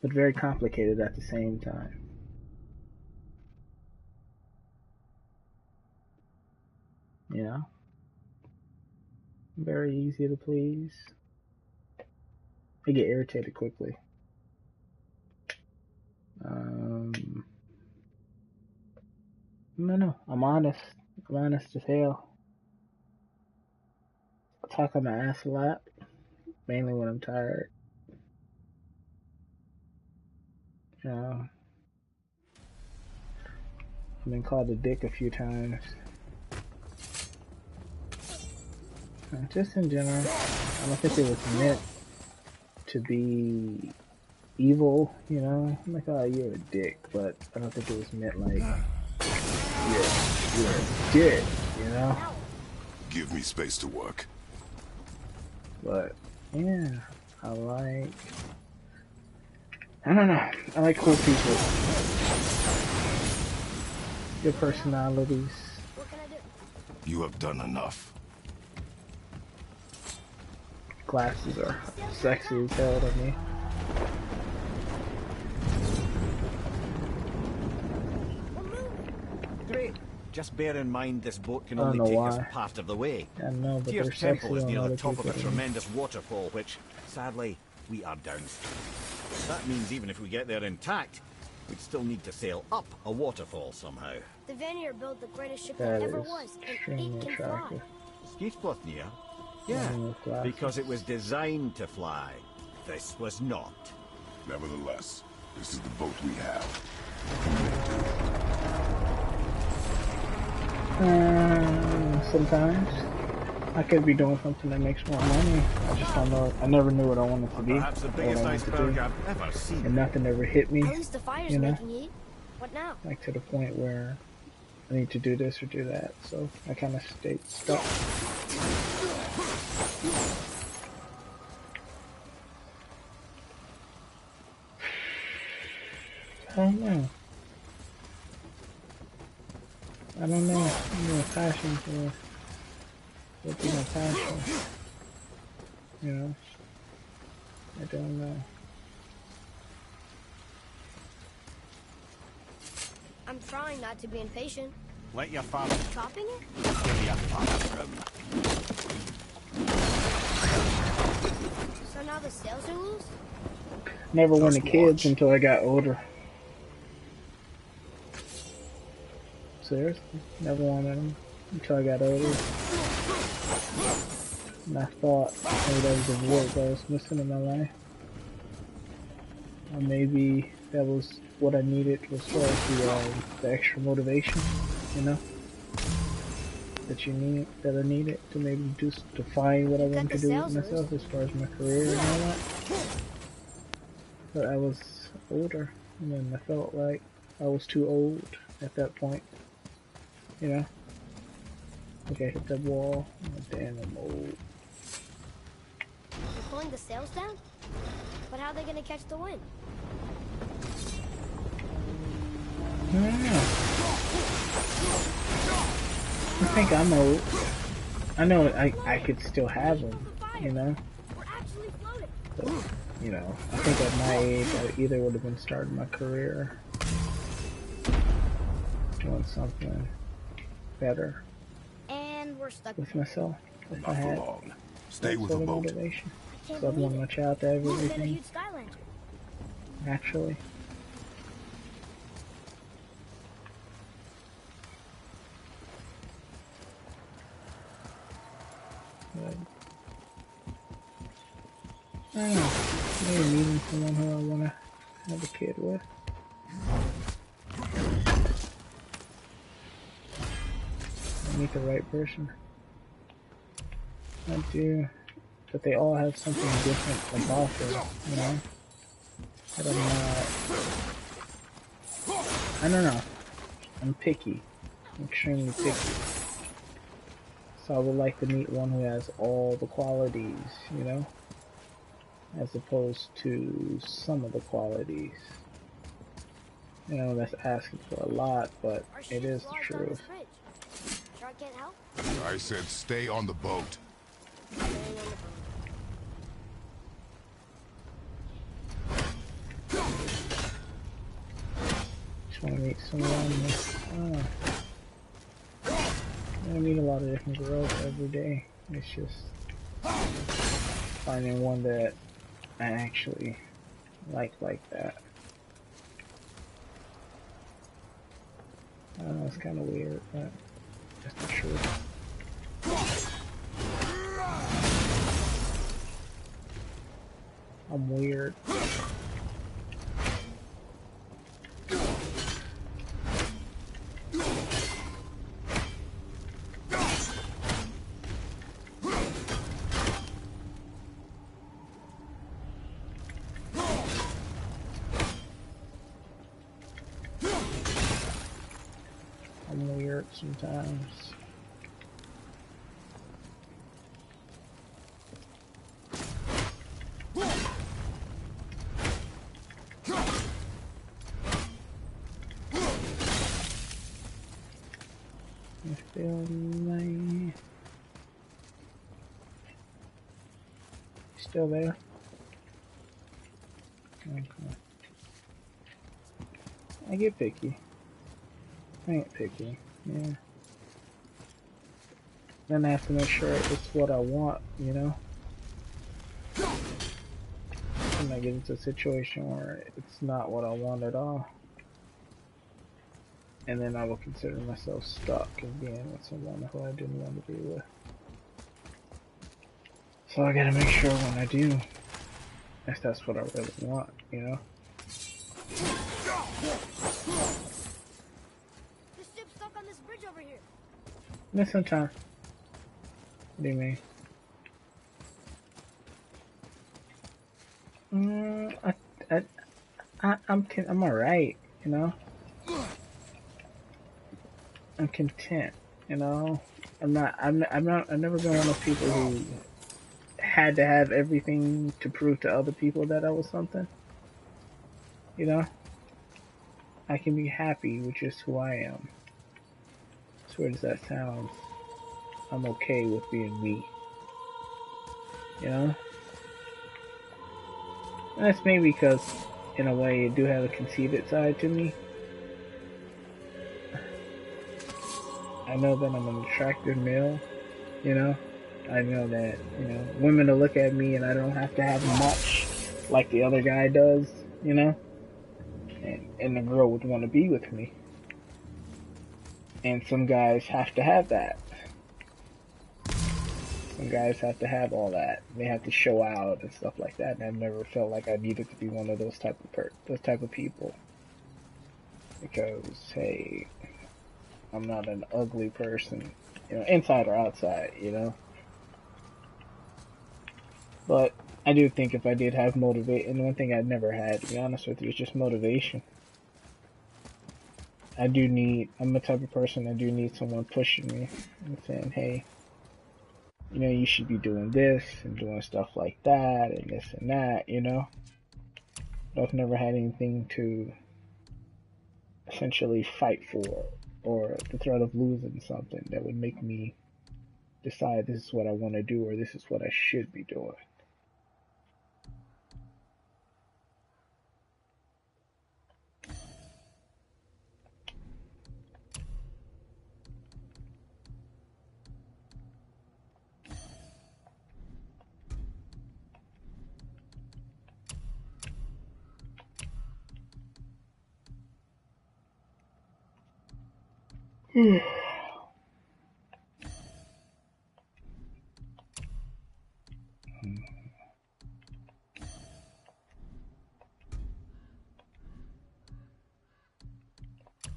but very complicated at the same time. You know, very easy to please. I get irritated quickly. No, I'm honest. I'm honest as hell. I talk on my ass a lot, mainly when I'm tired. You know, I've been called a dick a few times. Just in general, I don't think it was meant to be evil, you know? I'm like, oh, you're a dick, but I don't think it was meant like, you're a dick, you know? Give me space to work. But, yeah, I don't know, I like cool people. Good personalities. What can I do? You have done enough. Glasses are sexy as hell to me. Great. Just bear in mind this boat can only take us part of the way. I know, but Tyr's Temple is near the top of a people. tremendous waterfall, which, sadly, we are downstream. That means even if we get there intact, we'd still need to sail up a waterfall somehow. The Vanir built the greatest ship that ever was, and it can fly. Skidbladnir? Yeah, because it was designed to fly. This was not. Nevertheless, this is the boat we have. Sometimes I could be doing something that makes more money. I just don't know. I never knew what I wanted to be. Perhaps the biggest iceberg I've ever seen. And nothing ever hit me. At least the fire's making heat. What now? Like to the point where I need to do this or do that. So I kind of stayed stuck. I don't know. I'm a passion for what being a passion. You know? I don't know. I'm trying not to be impatient. Let your father Chopping it? give you a fire room. So now the sails are loose? Never wanted kids until I got older. Seriously, never wanted them until I got older. And I thought maybe that was the void that I was missing in my life. Or maybe that was what I needed as far as the extra motivation, you know? That I needed to maybe just define what I wanted to do with myself as far as my career and all that. But I was older, and then I felt like I was too old at that point. You know? Like I hit that wall. Oh, damn, I'm old. You're pulling the sails down? But how are they gonna catch the wind? I don't know. I think I'm old. I know I could still have them, you know? But, you know, I think at my age I either would have been starting my career doing something better And we're stuck with myself if I had Stay with the boat. Motivation. So I'd want my child to have everything Skylander. naturally. But, I don't know. Maybe meeting someone who I want to have a kid with. Meet the right person. I do, but they all have something different about them, you know? That I don't know. I'm picky. I'm extremely picky. So I would like to meet one who has all the qualities, you know? As opposed to some of the qualities. You know, that's asking for a lot, but it is the truth. I said stay on the boat. just want to meet someone. I meet a lot of different girls every day. It's just finding one that I actually like that. I don't know, it's kind of weird, but that's the truth. I'm weird. I'm weird sometimes. I feel like... Still there? Okay. I get picky. I ain't picky, yeah. Then I have to make sure it's what I want, you know? And I get into a situation where it's not what I want at all. And then I will consider myself stuck in being with someone who I didn't want to be with. So I gotta make sure when I do, if that's what I really want, you know? This ship's stuck on this bridge over here. Missing time. What do you mean? I'm alright, you know? I'm content, you know? I've never been one of those people who had to have everything to prove to other people that I was something. You know? I can be happy with just who I am. As weird as that sounds, I'm okay with being me. You know? And that's maybe because, in a way, I do have a conceited side to me. I know that I'm an attractive male, you know? I know that, you know, women will look at me and I don't have to have much like the other guy does, you know? And the girl would want to be with me. And some guys have to have that. Some guys have to have all that. They have to show out and stuff like that. And I've never felt like I needed to be one of those type of people. Because, hey, I'm not an ugly person, you know, inside or outside, you know? But I do think if I did have motivation, and one thing I've never had, to be honest with you, is just motivation. I'm the type of person, I do need someone pushing me and saying, hey, you know, you should be doing this and doing stuff like that and this and that, you know? But I've never had anything to essentially fight for, or the threat of losing something that would make me decide this is what I want to do or this is what I should be doing.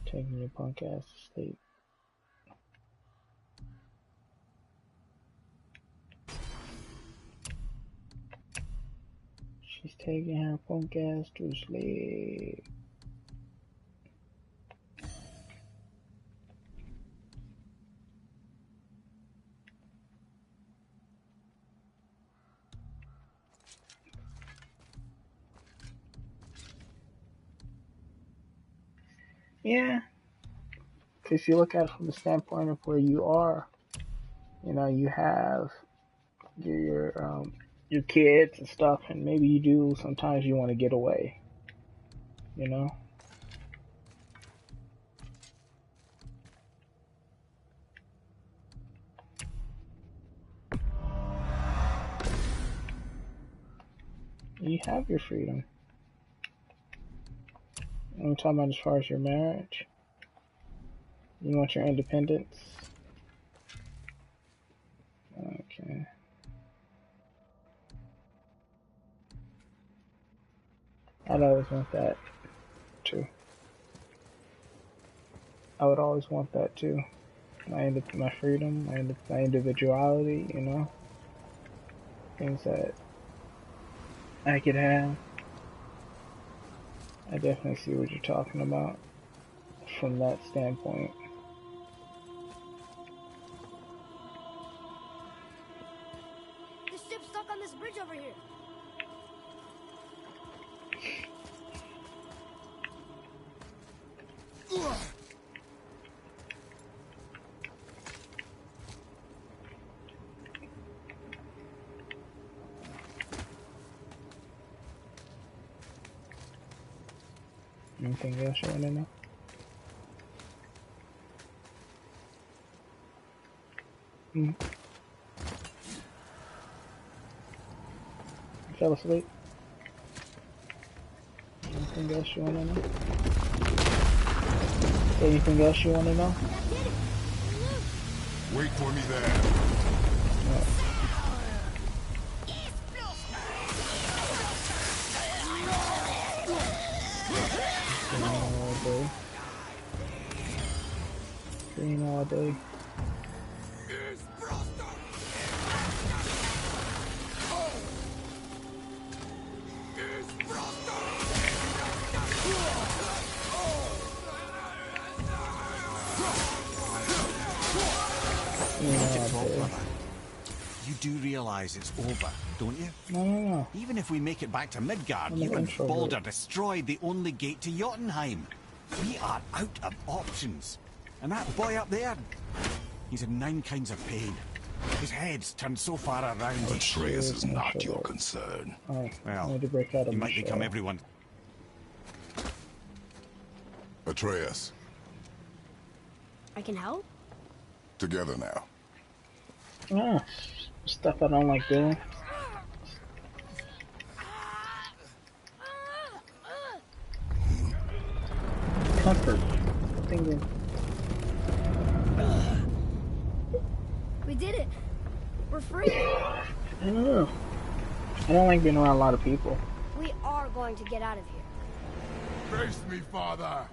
Taking your punk ass to sleep. She's taking her punk ass to sleep. Yeah, if you look at it from the standpoint of where you are, you know, you have your kids and stuff, and maybe you do sometimes you want to get away, you know. You have your freedom. I'm talking about as far as your marriage. You want your independence? Okay. I'd always want that too. I would always want that too. My freedom, my individuality, you know? Things that I could have. I definitely see what you're talking about from that standpoint. The ship's stuck on this bridge over here. Anything else you want to know? You fell asleep? Anything else you want to know? Anything else you want to know? Wait for me there. Green all day. You do realize it's over, don't you? No. Even if we make it back to Midgard, you and Balder destroyed the only gate to Jotunheim. We are out of options. And that boy up there, he's in 9 kinds of pain. His head's turned so far around. Atreus is not your concern. Oh, Well, I need to break out of he my might become shell. everyone. Atreus, I can help? together now. Ah, stuff I don't like doing. Comfort. Thinking. We did it. We're free. I don't know. I don't like being around a lot of people. We are going to get out of here. Face me, father.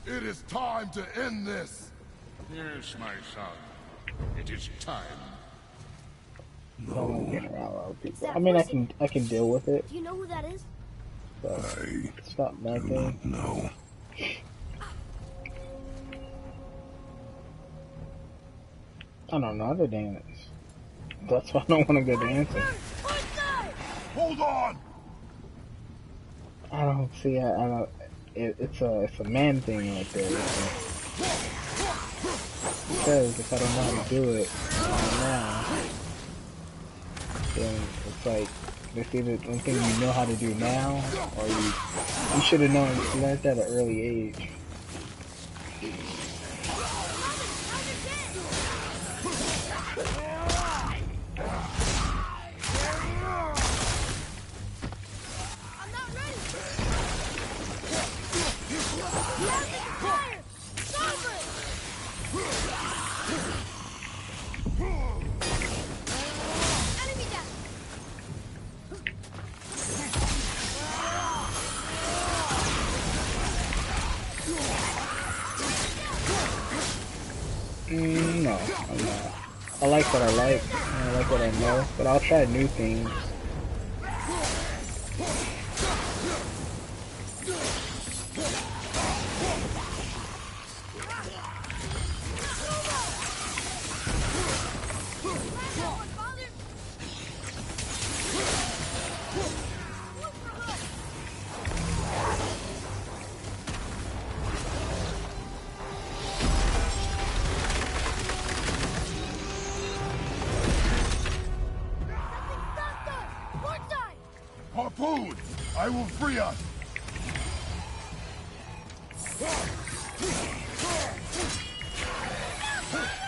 It is time to end this. Yes, my son. It is time. I don't like being around a lot of people. I mean, I can deal with it, Do you know who that is? but I it's not my do thing. not know. I don't know how to dance. That's why I don't want to go dancing. Hold on! I don't see. I don't. It's a man thing right there. Because if I don't know how to do it now, then it's like it's either one thing you know how to do now, or you should have known learned at an early age. I'm not ready. Fire! Stop it! Enemy down. No, I'm not. I like what I like, and I like what I know, but I'll try new things. Harpoon! I will free us!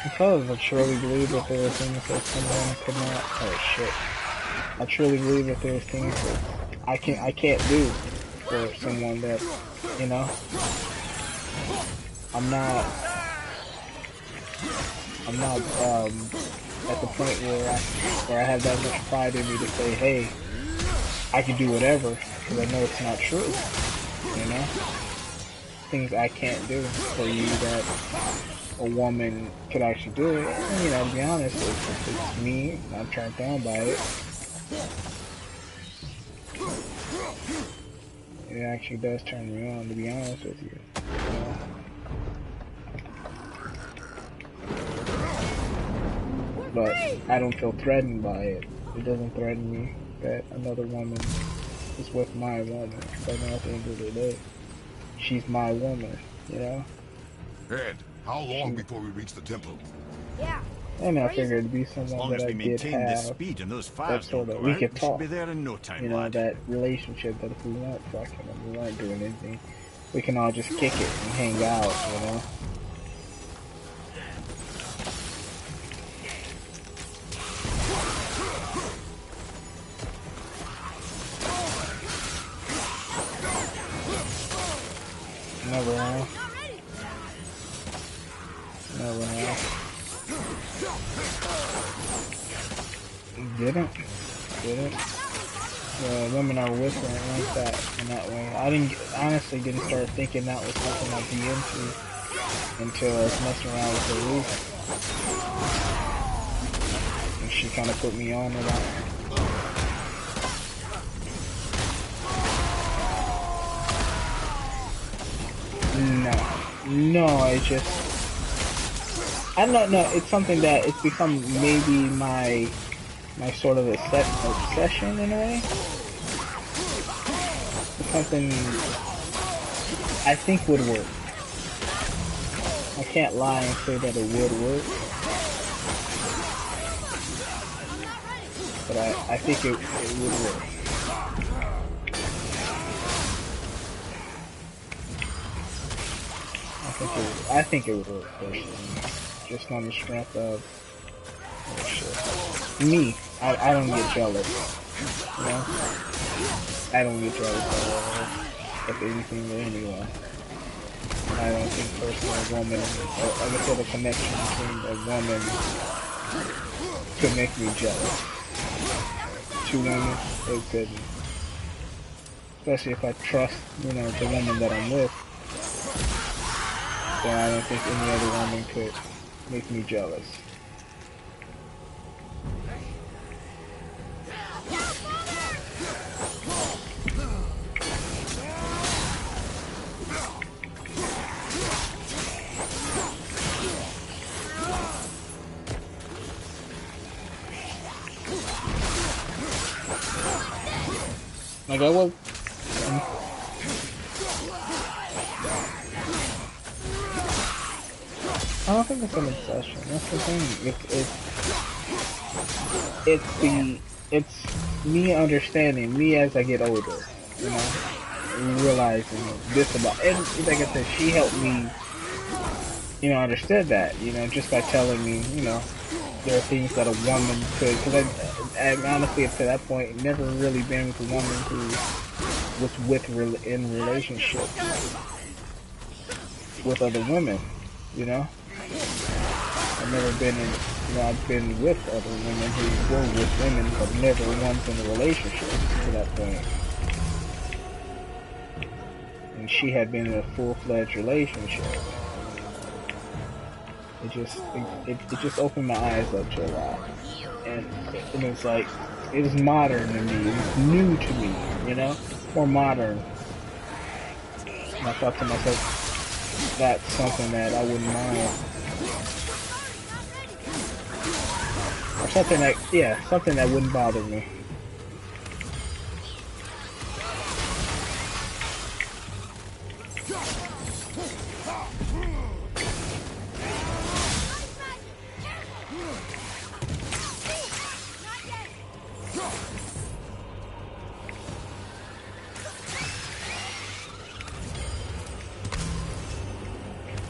Because I truly believe that there are things that someone could not. Oh shit. I truly believe that there are things that I can't do for someone that, you know, I'm not at the point where I have that much pride in me to say, hey, I can do whatever, because I know it's not true, you know? Things I can't do for you that a woman could actually do it. And, you know, to be honest, it's me, I'm turned on by it. It actually does turn me on, to be honest with you. You know? But I don't feel threatened by it. It doesn't threaten me that another woman is with my woman. But at the end of the day, she's my woman, you know? Ed, how long before we reach the temple? Yeah. And I figured it'd be someone that I did have speed and those that fires sort don't of, go we out, could we should talk. be there in no time, You know, lad. that relationship that if we weren't fucking and we weren't doing anything, we can all just kick it and hang out, you know? Never have. Never have. Didn't. The women I was with weren't like that in that way. I honestly didn't start thinking that was something I'd be into until I was messing around with the roof. And she kind of put me on to that. No, I don't know, it's something that it's become maybe my sort of obsession in a way. It's something I think would work. I can't lie and say that it would work. But I think it would work. I think it would work personally. Just on the strength of me. I don't get jealous. You know? I don't get jealous of anything or anyone. I don't think personally a woman, like I said, a connection between a woman could make me jealous. Two women, it couldn't. Especially if I trust, you know, the woman that I'm with. Then I don't think any other woman could make me jealous. Like I was. I don't think it's an obsession. That's the thing. It's me understanding, me as I get older, you know, realizing this about, and like I said, she helped me, you know, understood that, you know, just by telling me, you know, there are things that a woman could, because I honestly up to that point never really been with a woman who was in relationships with other women, you know. I've never been in, you know, I've been with other women who were with women, but never once in a relationship to that point. And she had been in a full-fledged relationship. It just opened my eyes up to a lot. And it's like, it was modern to me, it was new to me, you know, more modern. And I thought to myself, that's something that I wouldn't mind. Or something like, yeah, something that wouldn't bother me.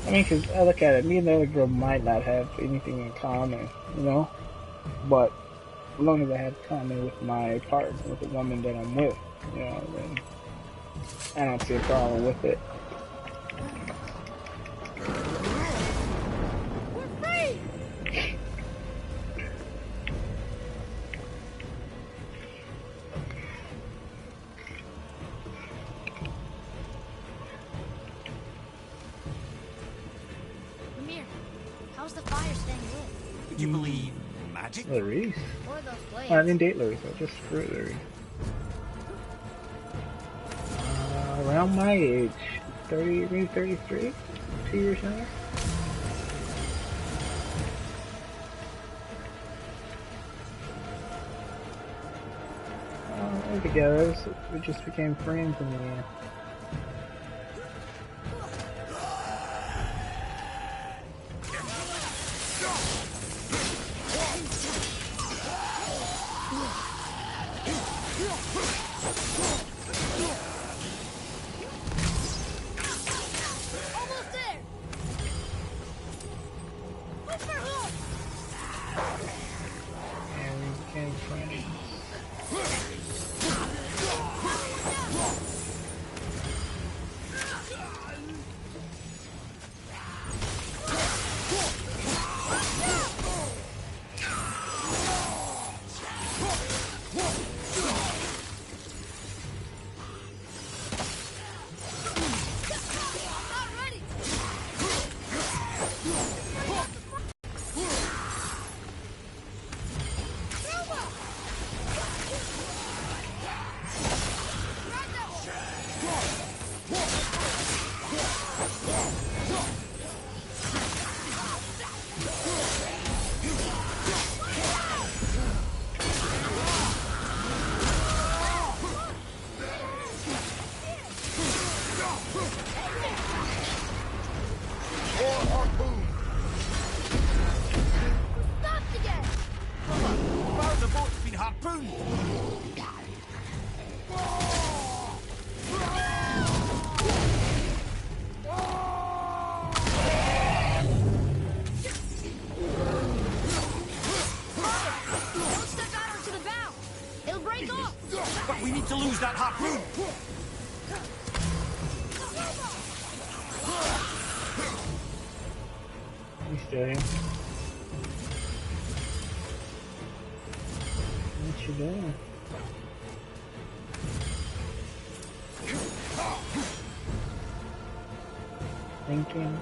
I mean, because I look at it, me and the other girl might not have anything in common, you know? But as long as I have common with my partner, with the woman that I'm with, Yeah, then I don't see a problem with it. We're free! Mimir, how's the fire staying lit? Would you believe magic? Larice? Or those blades? Oh, I didn't date Larice, I just screwed Larice. Around my age, 30, maybe 33? 2 years now? We're together, so we just became friends in the end. Almost there! Look for hook! And we became friends. Not ready! Stopped again! Wow, the boat's been harpooned! Don't step out onto the bow! It'll break off! But we need to lose that harpoon! You still here? What you doing? Thinking.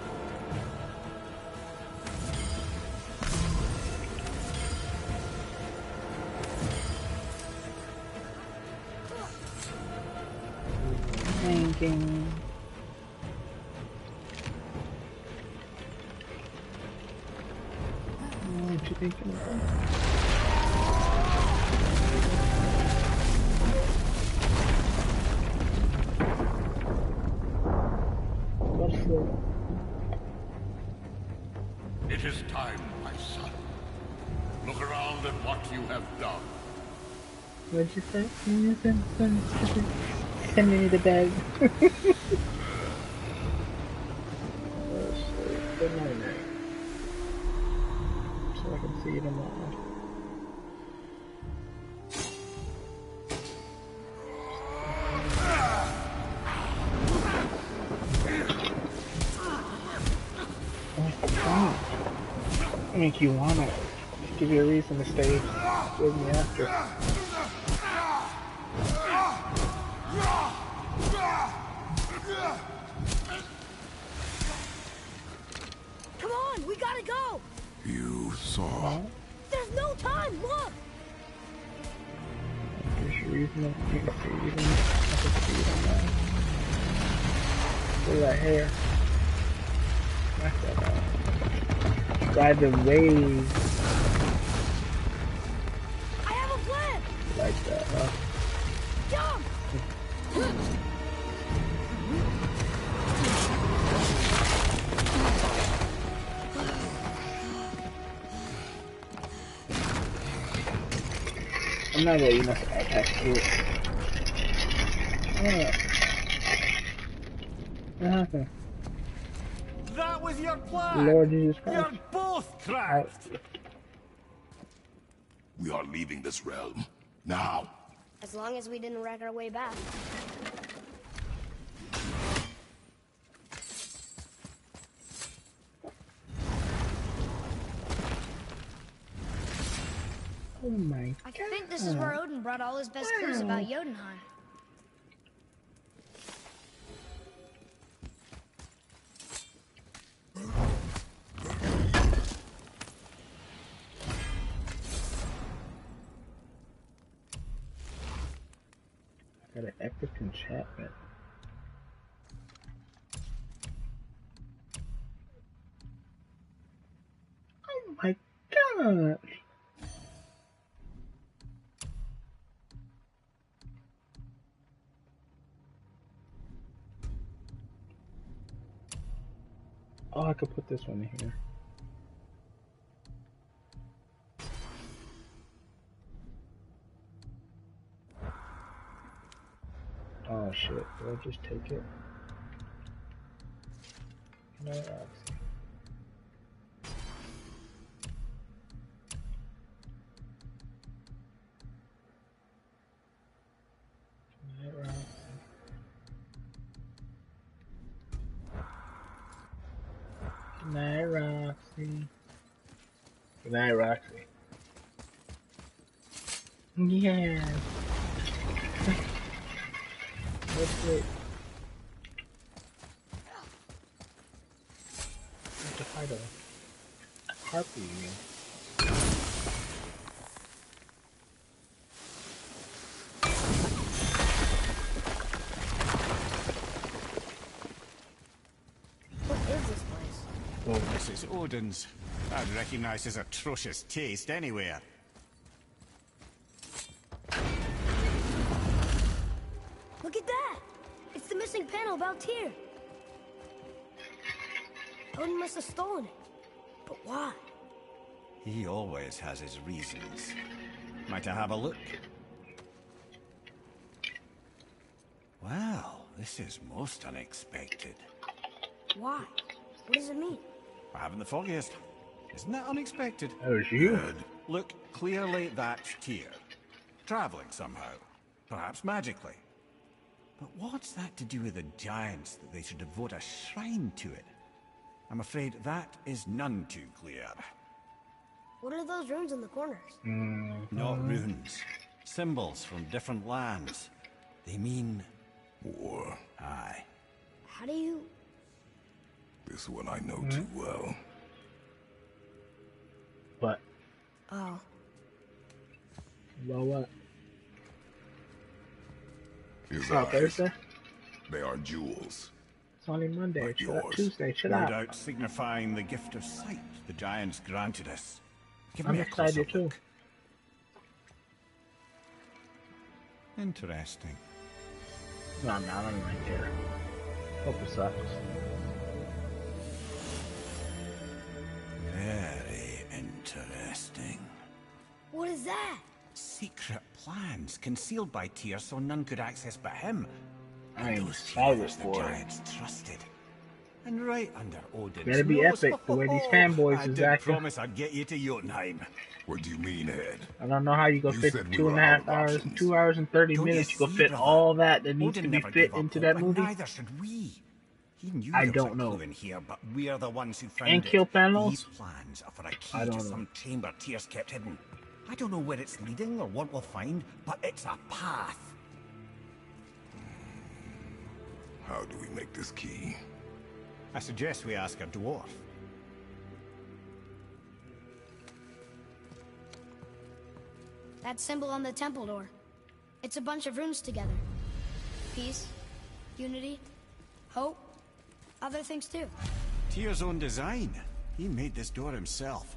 Thinking. What you thinking about? What's the... It is time, my son. Look around at what you have done. What'd you say? Send me the bag. Good night, night. So I can see you tomorrow. I make you want it. Give you a reason to stay with me after. Come on, we gotta go! You saw. There's no time, look! There's your reason to see you. I can see you now. Look at that hair. Knock that out. Driving waves I have a plan! like that, huh? Jump! I'm not really enough to attack you. What happened? That was your plan! Lord Jesus Christ. You're both cracked! We are leaving this realm. Now. As long as we didn't wreck our way back. Oh my I god. think this is where Odin brought all his best clues about Jotunheim. Got an epic enchantment. Oh my god! Oh, I could put this one in here. Oh shit, did I just take it? No, Roxy. No, Roxy. Good night, Roxy. Good night, Roxy. Yeah. What's it? I have to fight a harpy, you mean? What is this place? Oh, this is Odin's. I'd recognize his atrocious taste anywhere. Look at that! It's the missing panel about Tyr. Odin must have stolen it. But why? He always has his reasons. Might I have a look? Well, this is most unexpected. Why? What does it mean? I haven't the foggiest. Isn't that unexpected? That was you? Look, clearly that's Tyr. Traveling somehow. Perhaps magically. But what's that to do with the giants that they should devote a shrine to it? I'm afraid that is none too clear. What are those runes in the corners? Not runes. Symbols from different lands. They mean... War. Aye. How do you... This one I know too well. What? Oh. Well, what? His Oh, eyes, Thursday? they are jewels. It's only Monday. Like Chill out. yours. Tuesday. Chill No out. doubt signifying the gift of sight the giants granted us. Give I'm me a closer excited too. look. Interesting. No, I'm not. I don't even care. Hope it sucks. Very interesting. What is that? Secret plans concealed by Tyr so none could access but him. I am Those excited Tyrs the for it. giants trusted. And right under Odin's Better be nose, epic, the way these fanboys I is did acting. promise I'd get you to Jotunheim. What do you mean, Head? I don't know how you go You fit said we 2.5 were out of hours, options. 2 hours and 30 Don't you minutes. You go see, fit brother? all that needs Odin to be never fit gave up into hope, that and movie. neither should we. He knew I there don't was a know. clue in here, but we're the ones who found And it. kill panels? These plans are for a key I to don't know. some chamber Tyr's kept hidden. I don't know where it's leading or what we'll find, but it's a path. How do we make this key? I suggest we ask a dwarf. That symbol on the temple door. It's a bunch of runes together. Peace, unity, hope, other things too. Tyr's own design. He made this door himself.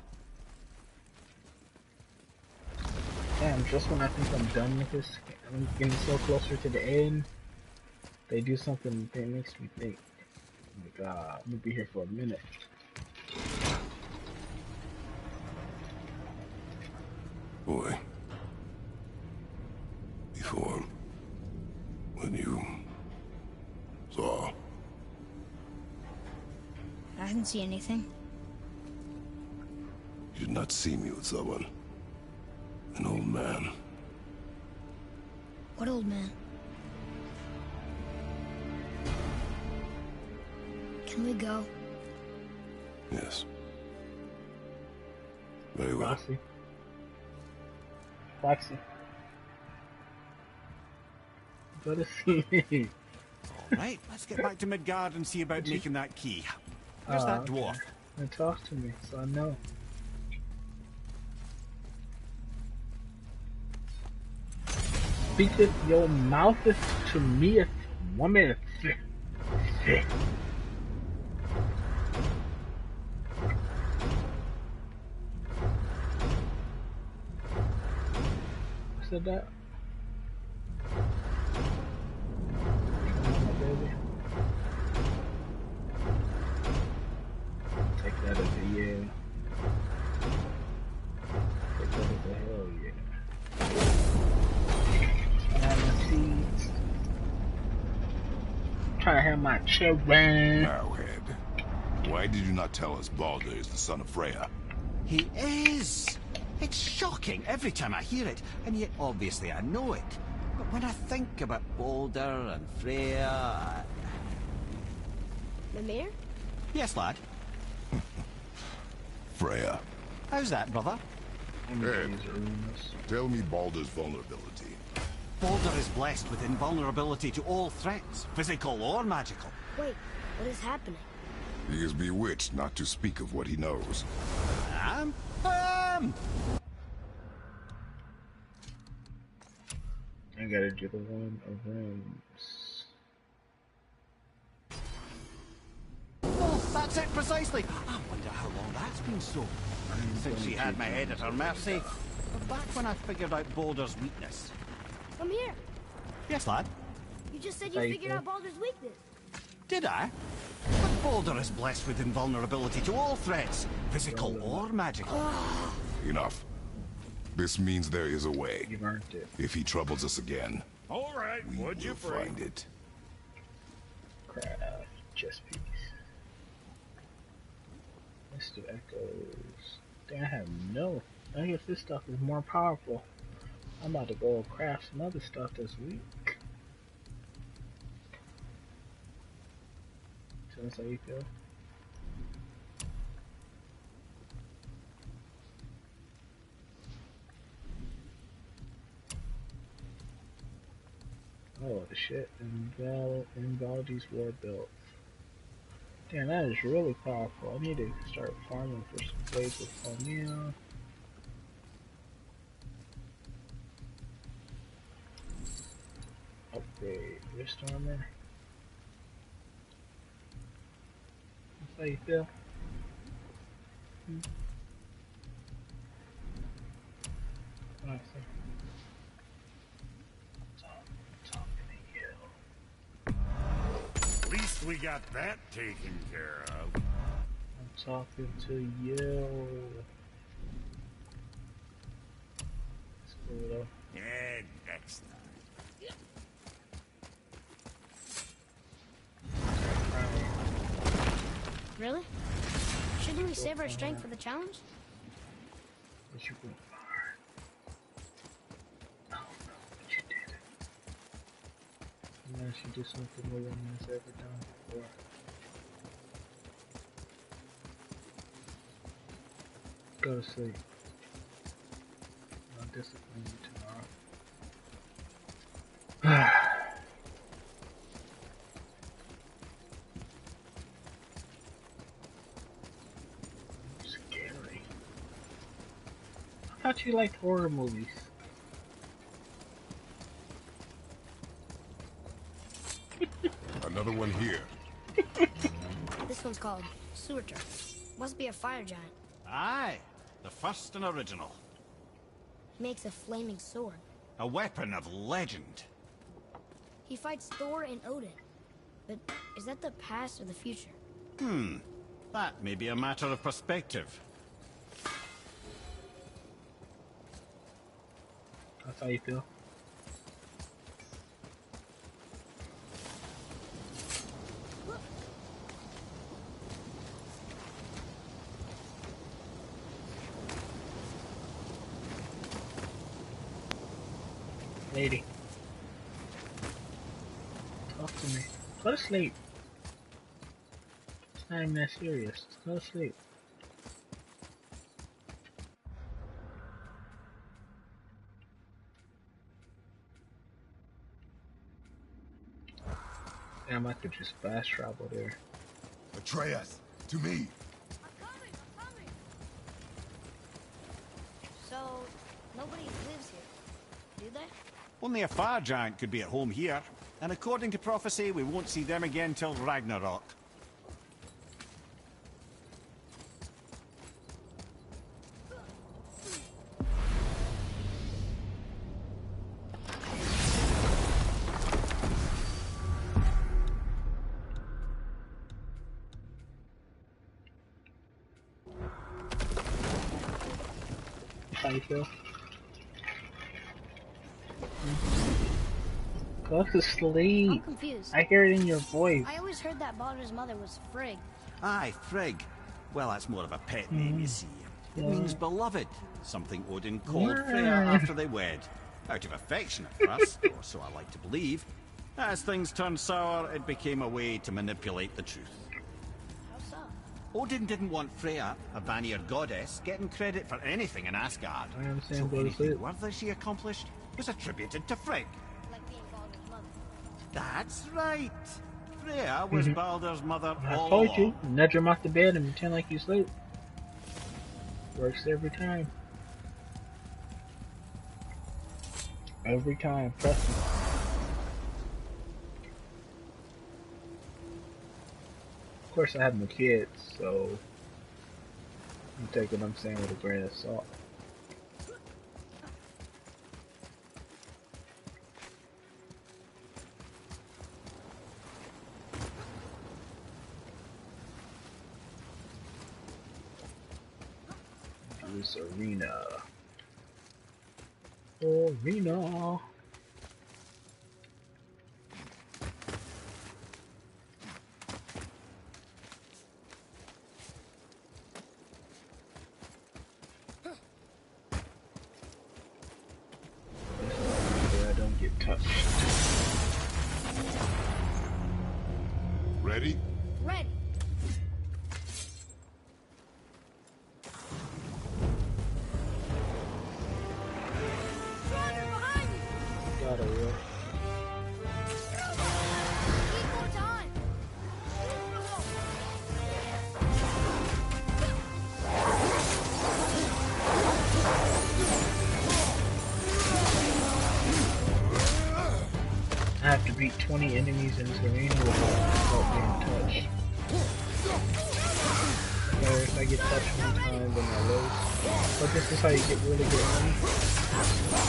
Damn, just when I think I'm done with this, I'm getting so closer to the end, they do something that makes me think, like, I'm gonna be here for a minute. Boy. Before, when you saw, I didn't see anything. you did not see me with someone. An old man. What old man? Can we go? Yes. Very well. Foxy. Foxy. Go to see. Right, let's get back to Midgard and see about making that key. Where's that dwarf? Okay. Now talk to me, so I know. Speaketh your moutheth to me, woman. I said that. Come on, baby. Take that as a yeah. Take that as a hell yeah. Banana seeds. Trying to have my children. Arrowhead. Why did you not tell us Baldur is the son of Freya? He is! It's shocking every time I hear it, and yet obviously I know it. But when I think about Baldur and Freya... Mimir? Yes, lad? Freya. How's that, brother? Ed, tell me Baldur's vulnerability. Baldur is blessed with invulnerability to all threats, physical or magical. Wait, what is happening? He is bewitched not to speak of what he knows. I gotta do the one of rooms. Oh, that's it precisely. I wonder how long that's been so. Since she had my head at her mercy. But back when I figured out Baldur's weakness. Come here. Yes, lad? You just said you figured out Baldur's weakness. Did I? But Baldur is blessed with invulnerability to all threats, physical or magical. Enough. This means there is a way. You've earned it. If he troubles us again, All right, we would you will free? find it. Craft chess piece. Let's do echoes. Damn, I have no. I guess this stuff is more powerful. I'm about to go craft some other stuff this week. Tell us how you feel. Oh shit, Invaldi's war built. Damn, that is really powerful. I need to start farming for some blades with Palmia. Upgrade wrist armor. That's how you feel? What I say? At least we got that taken care of. I'm talking to you. It's cool though. Yeah, next time. Really? Shouldn't we save our strength for the challenge? What you going for? Oh no, but you did it. Unless you do something no one has ever done before. Go to sleep. I'll discipline you tomorrow. Scary. I thought you liked horror movies. Another one here. This one's called Surtur. Must be a fire giant. Aye, the first and original. He makes a flaming sword. A weapon of legend. He fights Thor and Odin. But is that the past or the future? That may be a matter of perspective. That's how you feel? Lady. Go to sleep. It's not even that serious. Just go to sleep. Damn, I could just fast travel there. Atreus, to me. I'm coming. So, nobody lives here, do they? Only a fire giant could be at home here, and according to prophecy, we won't see them again till Ragnarok. How you feel? Go to I'm sleep. confused. I hear it in your voice. I always heard that Baldur's mother was Frigg. Aye, Frigg. Well, that's more of a pet name, you see. It means beloved, something Odin called Freya after they wed. Out of affection at first, or so I like to believe. As things turned sour, it became a way to manipulate the truth. How so? Odin didn't want Freya, a Vanir goddess, getting credit for anything in Asgard. I understand, So go to anything sleep. worthy she accomplished was attributed to Frigg. Like being Baldur's mother. That's right. Freya was Baldur's mother I all told you, along. nudge him off the bed and pretend like you sleep. Works every time. Every time, trust me. Of course, I have no kids, so you take what I'm saying with a grain of salt. This arena. Arena. Where I don't get touched. Ready? Red. Roger, behind you! Got it, real. Need more time! I have to beat 20 enemies in this arena without being touched. So if I get touched one time, then I lose. But this is how you get really good money.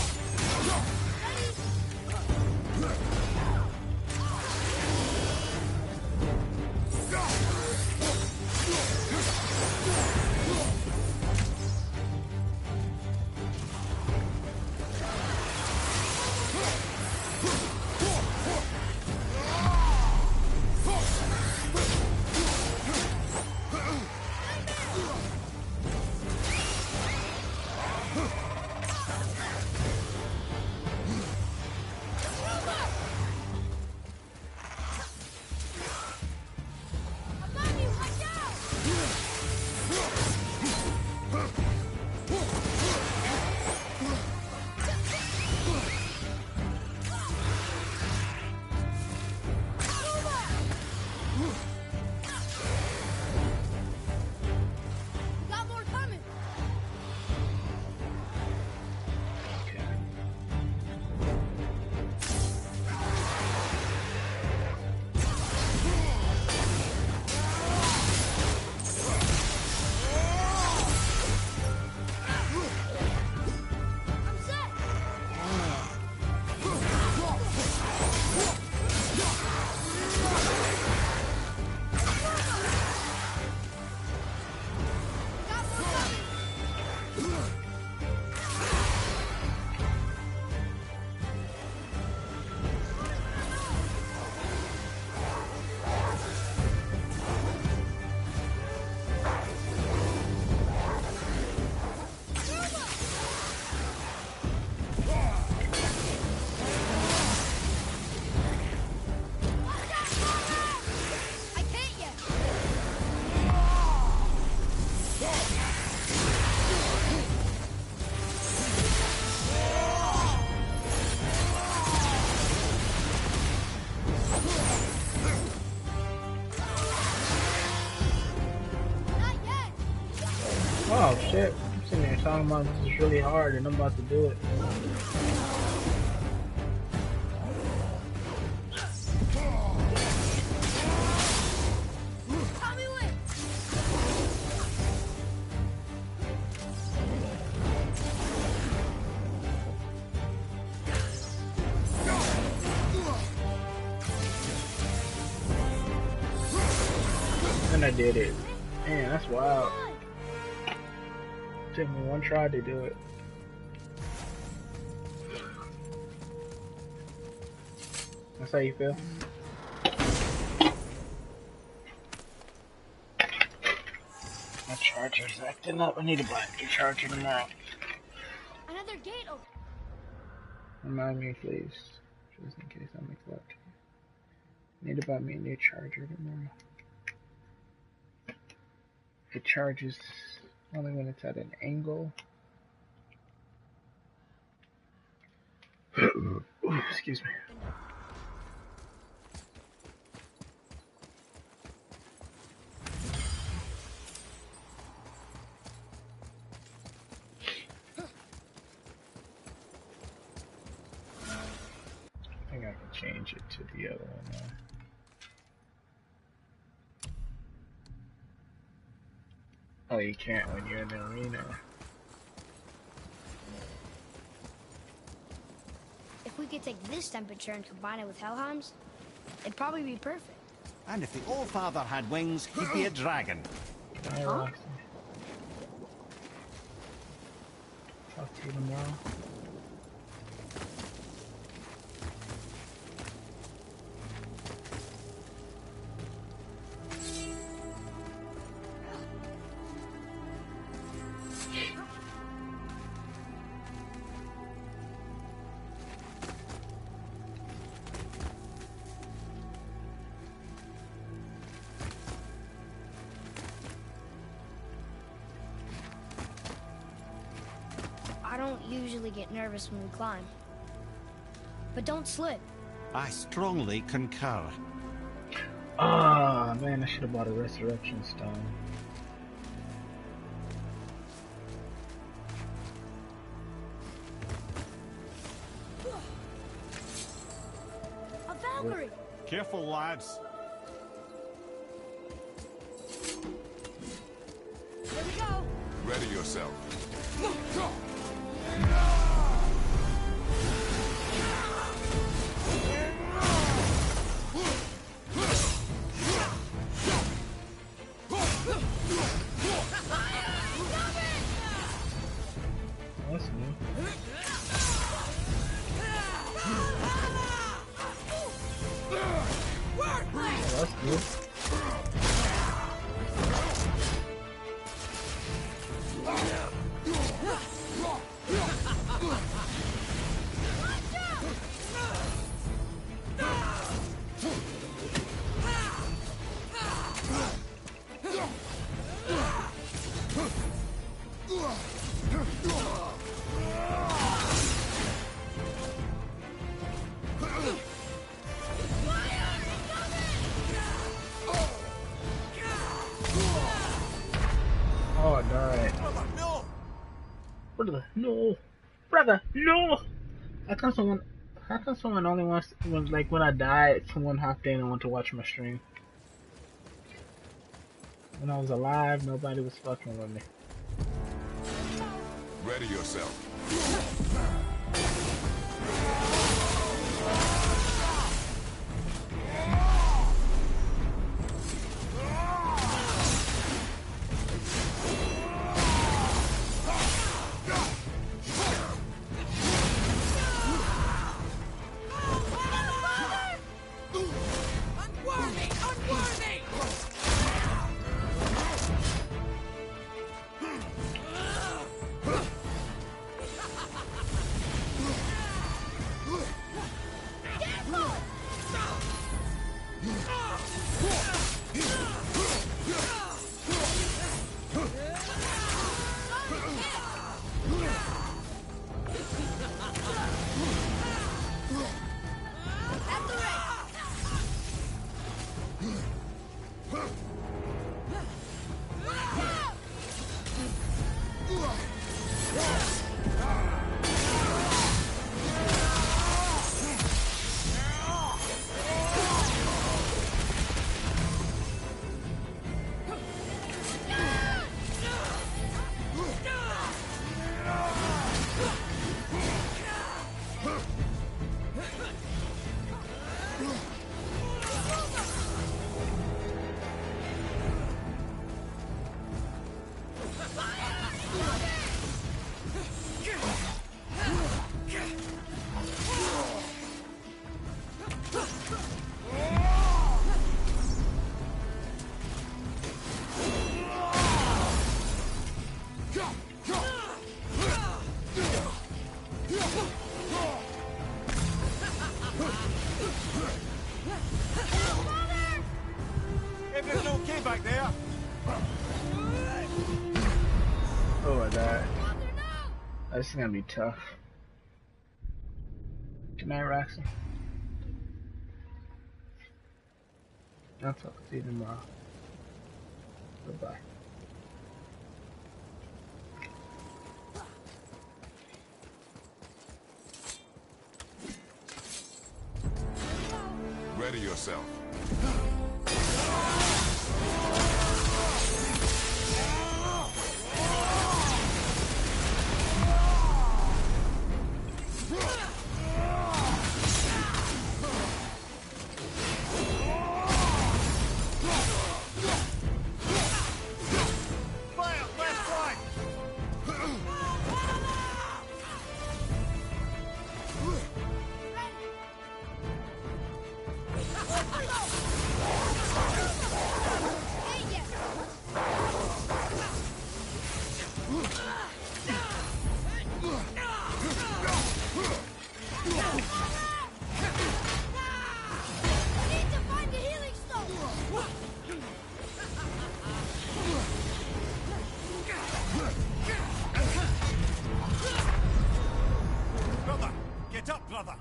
Oh shit. I'm sitting there talking about this is really hard and I'm about to do it. And I did it. Man, that's wild. Took me one try to do it. That's how you feel? My charger's acting up. I need to buy a new charger tomorrow. Another gate open. Remind me, please. Just in case I make love to you. Need to buy me a new charger tomorrow. It charges only when it's at an angle. Excuse me. I think I can change it to the other one now. Oh, you can't when you're in the arena. If we could take this temperature and combine it with Helheim's, it'd probably be perfect. And if the Allfather had wings, he'd be a dragon. Bye, Roxy. Talk to you tomorrow. I don't usually get nervous when we climb. But don't slip. I strongly concur. Ah, man, I should have bought a resurrection stone. A Valkyrie! Careful, lads. Here we go! Ready yourself. That's new. Oh, that's good. Oh, I died. No! Brother, no! Brother, no! How come someone only wants, when I died, someone hopped in and wanted to watch my stream? When I was alive, nobody was fucking with me. Ready yourself. back there? Oh my god. This is gonna be tough. Good night, Roxy. I'll talk to you tomorrow. Goodbye. Ready yourself. Brother, get up, brother.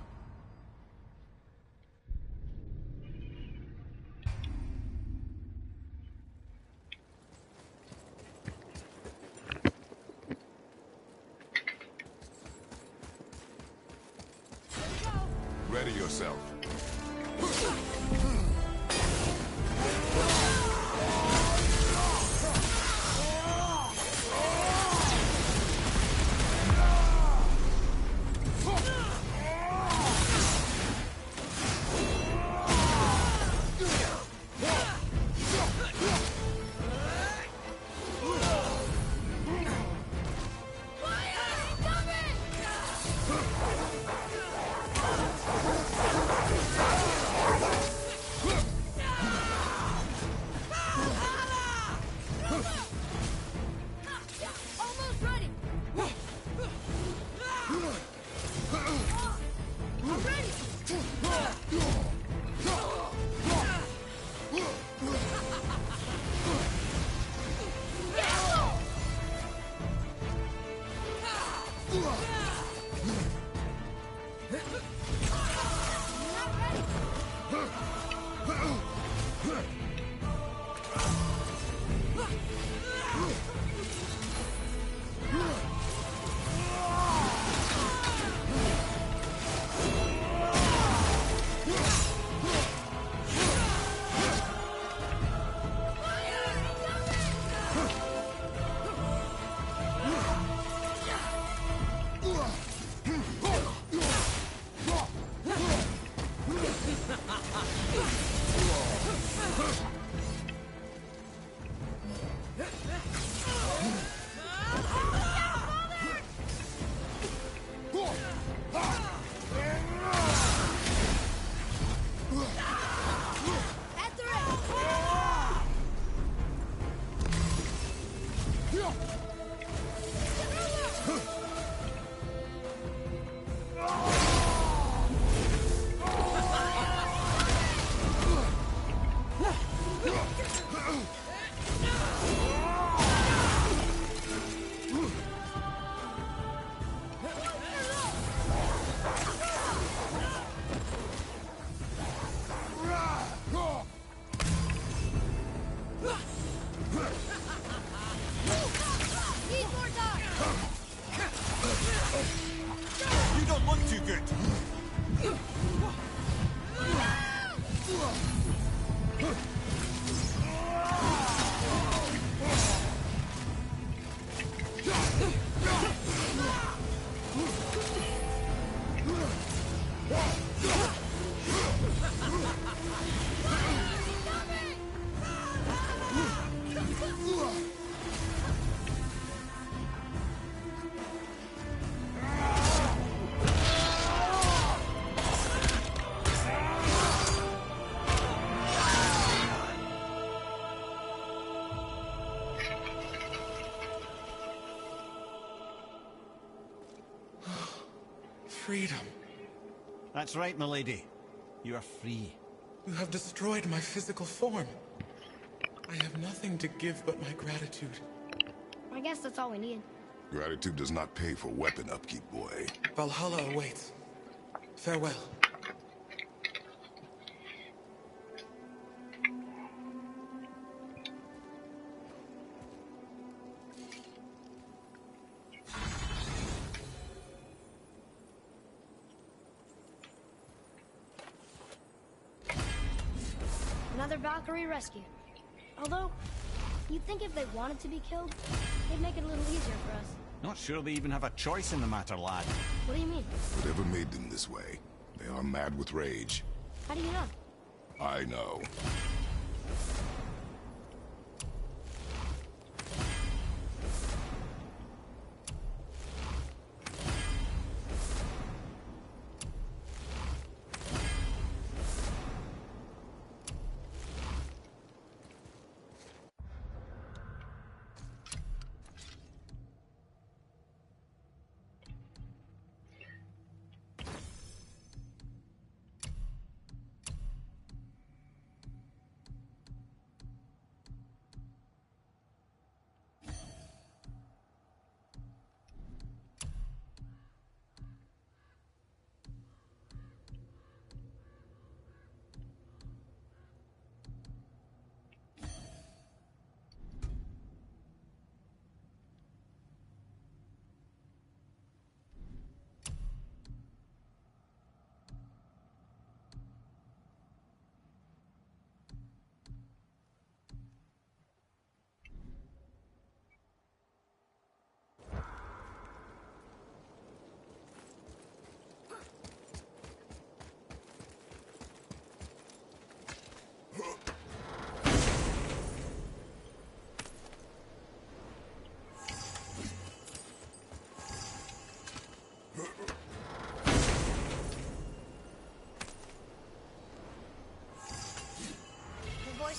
Ready yourself. You don't look too good. Freedom. That's right, milady. You are free. You have destroyed my physical form. I have nothing to give but my gratitude. I guess that's all we need. Gratitude does not pay for weapon upkeep, boy. Valhalla awaits. Farewell. Another Valkyrie rescue. Although, you'd think if they wanted to be killed, they'd make it a little easier for us. Not sure they even have a choice in the matter, lad. What do you mean? Whatever made them this way, they are mad with rage. How do you know? I know.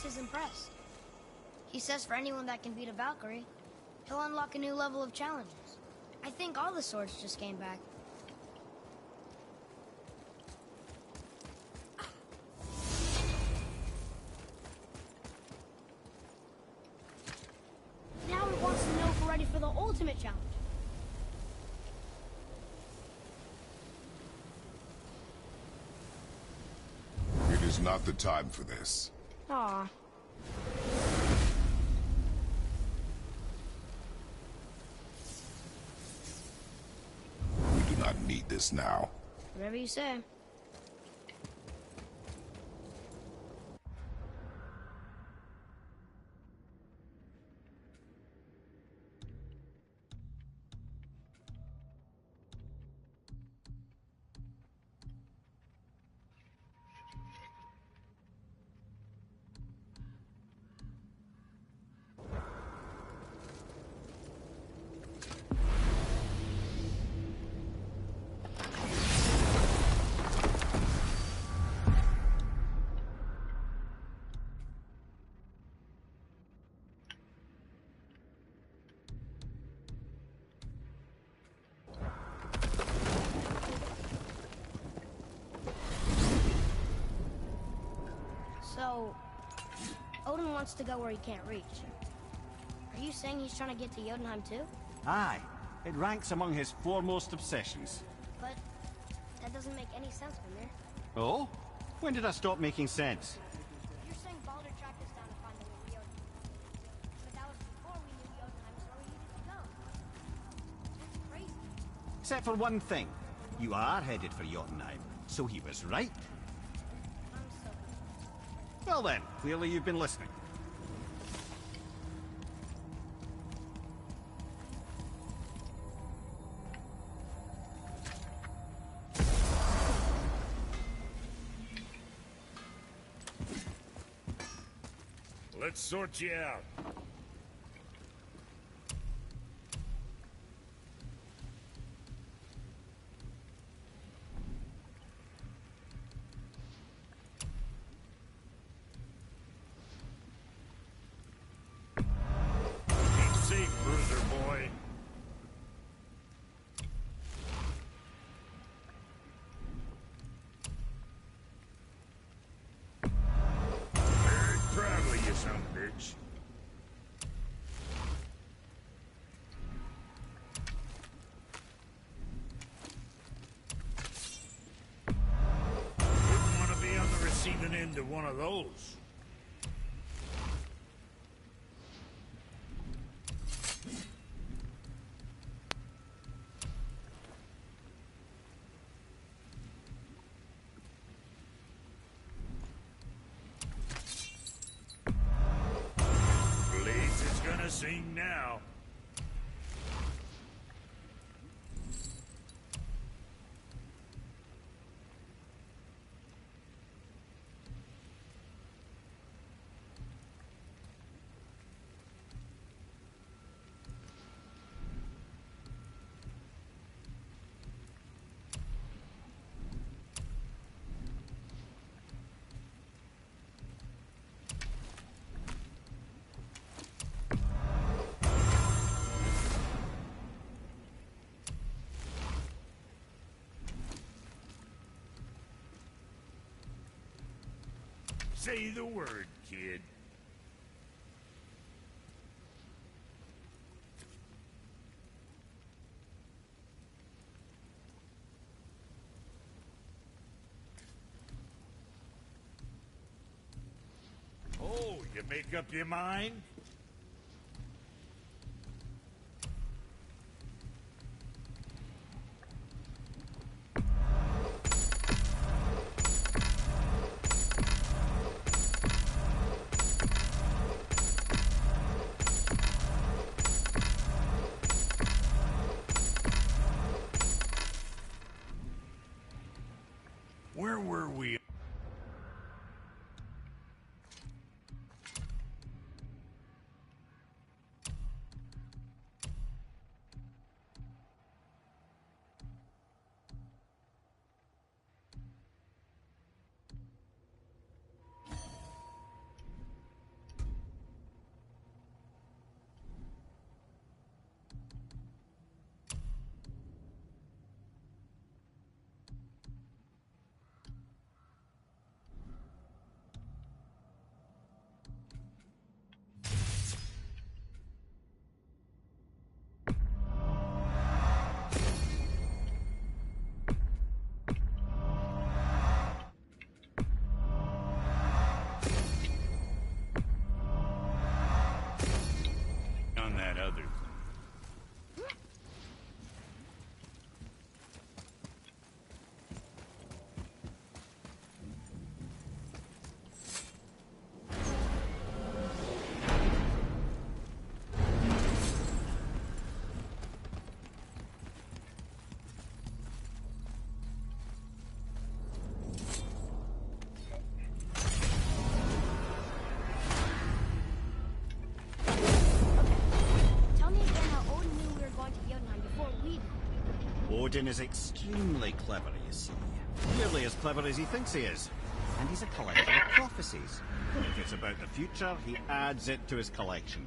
Is impressed. He says for anyone that can beat a Valkyrie, he'll unlock a new level of challenges. I think all the swords just came back. Now he wants to know if we're ready for the ultimate challenge. It is not the time for this. Aw. We do not need this now. Whatever you say. So, Odin wants to go where he can't reach. Are you saying he's trying to get to Jotunheim too? Aye. It ranks among his foremost obsessions. But that doesn't make any sense, Mimir. Oh? When did I stop making sense? You're saying Baldur tracked us down to find the way to Jotunheim. But that was before we knew Jotunheim was where we needed to go. That's crazy. Except for one thing. You are headed for Jotunheim, so he was right. I'm so... Well then, clearly you've been listening. Let's sort you out. Keep safe, bruiser boy. Very proud of you, son. bitch. Wouldn't want to be on the receiving end of one of those. Sing now. Say the word, kid. Oh, you make up your mind? Where were we? On that other thing. Tell me again how Odin knew we were going to Jotunheim before we did. Odin is extremely clever, you see. Nearly as clever as he thinks he is. And he's a collector of prophecies. If it's about the future, he adds it to his collection.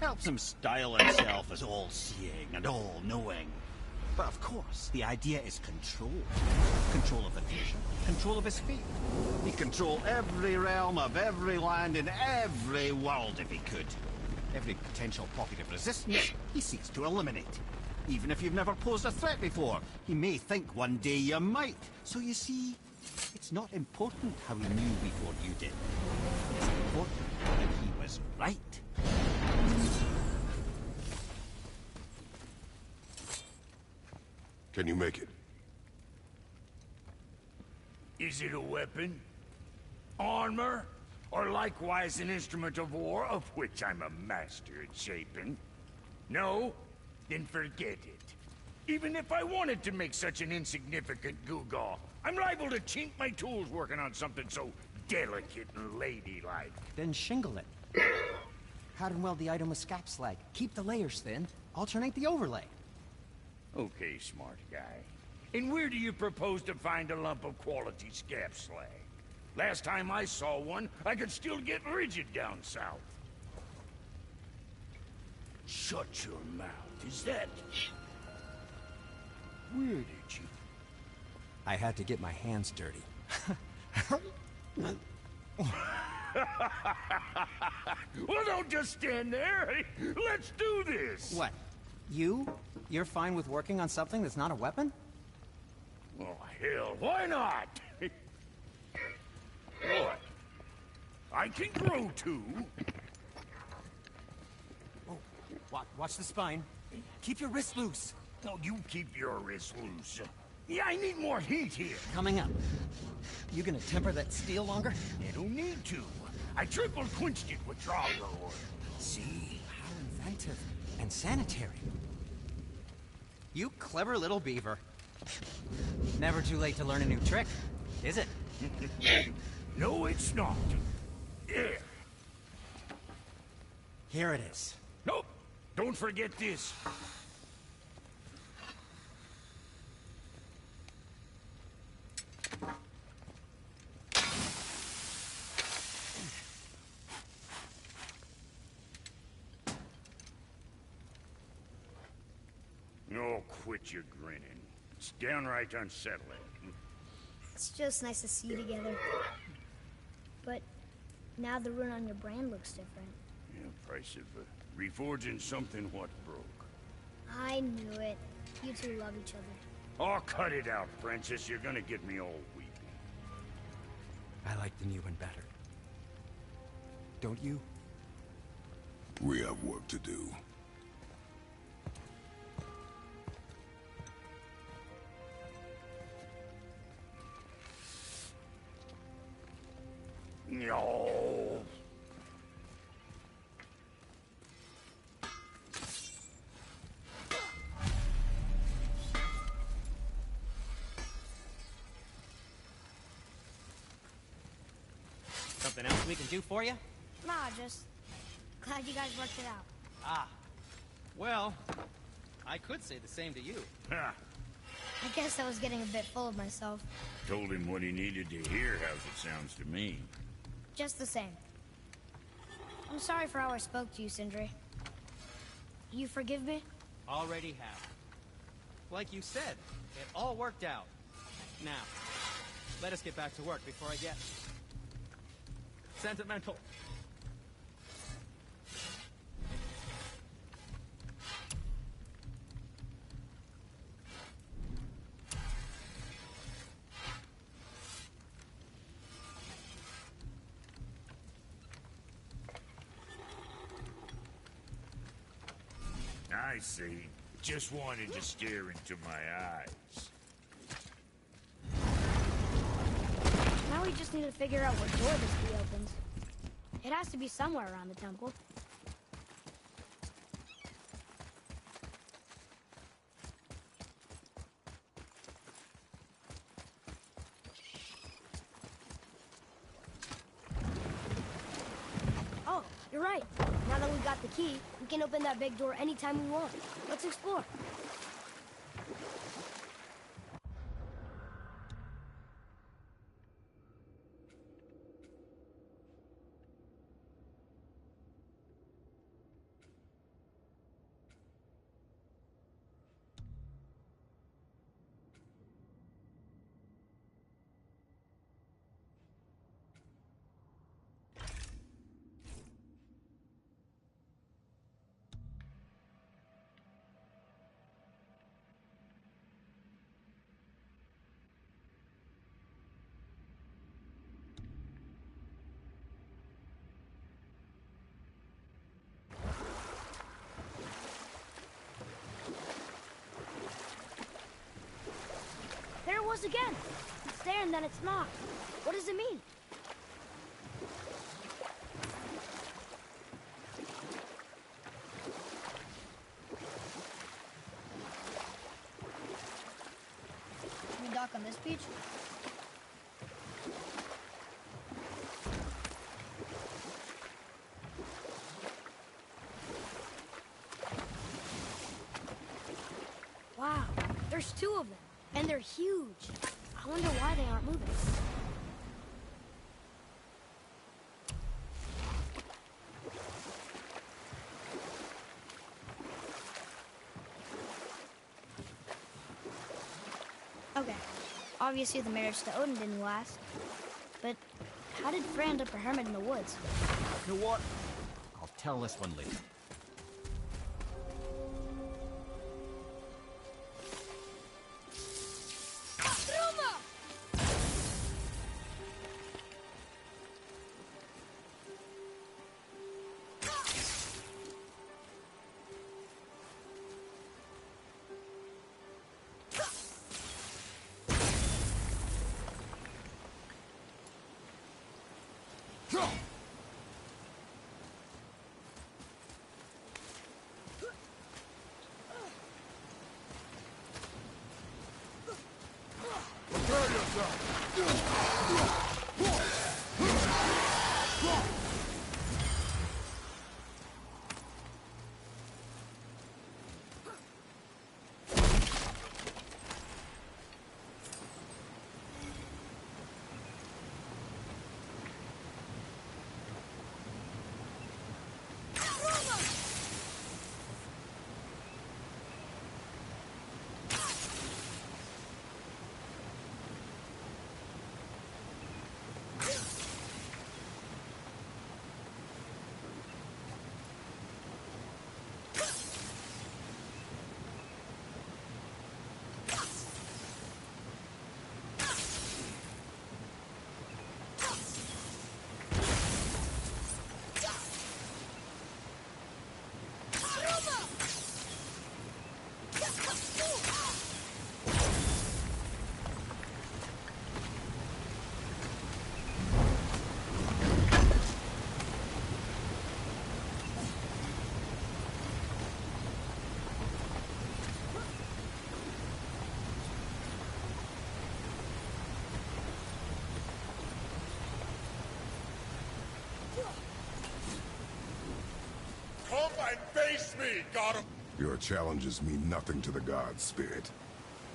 Helps him style himself as all-seeing and all-knowing. But of course, the idea is control. Control of the future. Control of his fate. He'd control every realm of every land in every world if he could. Every potential pocket of resistance, he seeks to eliminate. Even if you've never posed a threat before, he may think one day you might. So you see, it's not important how he knew before you did. It's important that he was right. Can you make it? Is it a weapon? Armor? Or likewise an instrument of war, of which I'm a master at shaping? No? Then forget it. Even if I wanted to make such an insignificant gewgaw, I'm liable to chink my tools working on something so delicate and ladylike. Then shingle it. Pattern weld the item with scap slag. Keep the layers thin. Alternate the overlay. Okay, smart guy. And where do you propose to find a lump of quality scap slag? Last time I saw one, I could still get rigid down south. Shut your mouth, is that... Where did you... I had to get my hands dirty. Well, don't just stand there. Let's do this. What? You're fine with working on something that's not a weapon? Oh, hell, why not? What? I can grow too. Oh, watch the spine. Keep your wrist loose. No, you keep your wrist loose. Yeah, I need more heat here. Coming up. You gonna temper that steel longer? You don't need to. I triple quenched it with Draugr oil. See? How inventive and sanitary. You clever little beaver. Never too late to learn a new trick, is it? No, it's not. There. Here it is. Nope. Don't forget this. Oh, quit your grinning. It's downright unsettling. It's just nice to see you together. But now the rune on your brand looks different. Yeah, price of reforging something what broke. I knew it. You two love each other. Oh, cut it out, Princess. You're gonna get me all weepy. I like the new one better. Don't you? We have work to do. No. Something else we can do for you? Nah, just glad you guys worked it out. Ah. Well, I could say the same to you. Ha. I guess I was getting a bit full of myself. Told him what he needed to hear, how's it sounds to me. Just the same. I'm sorry for how I spoke to you, Sindri. You forgive me? Already have. Like you said, it all worked out. Now, let us get back to work before I get sentimental. I see. Just wanted to stare into my eyes. Now we just need to figure out what door this key opens. It has to be somewhere around the temple. Oh, you're right. Now that we got the key, we can open that big door anytime we want. Let's explore. There it was again. It's there and then it's not. What does it mean? Can we dock on this beach? Wow, there's two of them. And they're huge. I wonder why they aren't moving. Okay. Obviously the marriage to Odin didn't last. But How did Frey end up a hermit in the woods? You know what? I'll tell this one later. Come and face me, God of... Your challenges mean nothing to the gods, Spirit.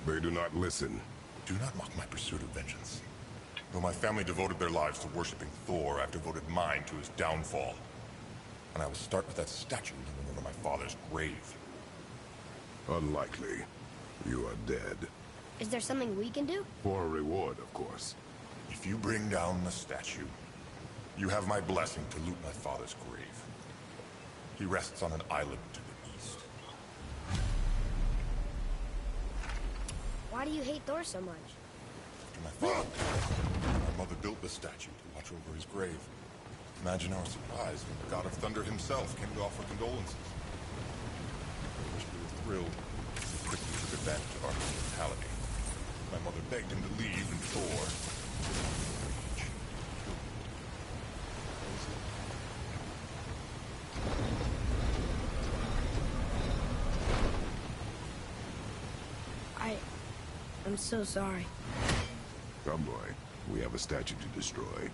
They do not listen. Do not mock my pursuit of vengeance. Though my family devoted their lives to worshipping Thor, I've devoted mine to his downfall. And I will start with that statue looming over my father's grave. Unlikely. You are dead. Is there something we can do? For a reward, of course. If you bring down the statue, you have my blessing to loot my father's grave. He rests on an island to the east. Why do you hate Thor so much? After my father died, my mother built the statue to watch over his grave. Imagine our surprise when the God of Thunder himself came to offer condolences. I wish we were thrilled. He quickly took advantage of our hospitality. My mother begged him to leave, and Thor... I'm so sorry. Come, boy. We have a statue to destroy.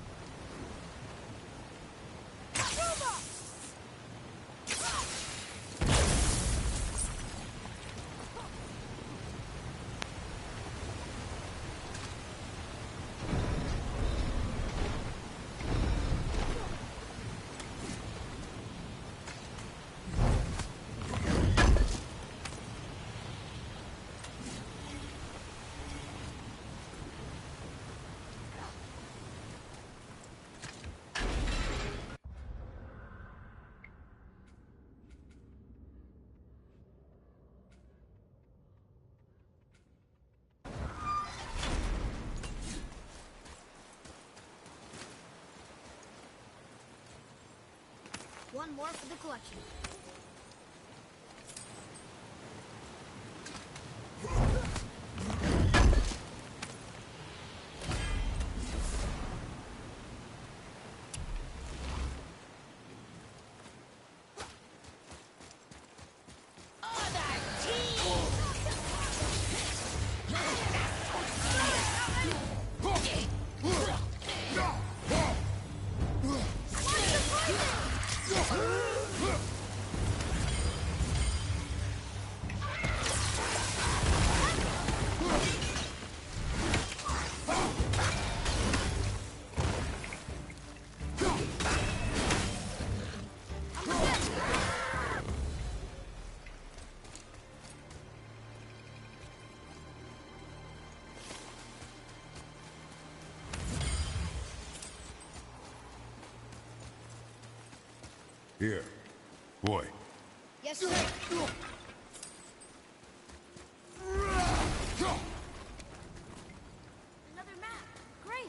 One more for the collection. Here. Boy. Yes, sir. Another map. Great.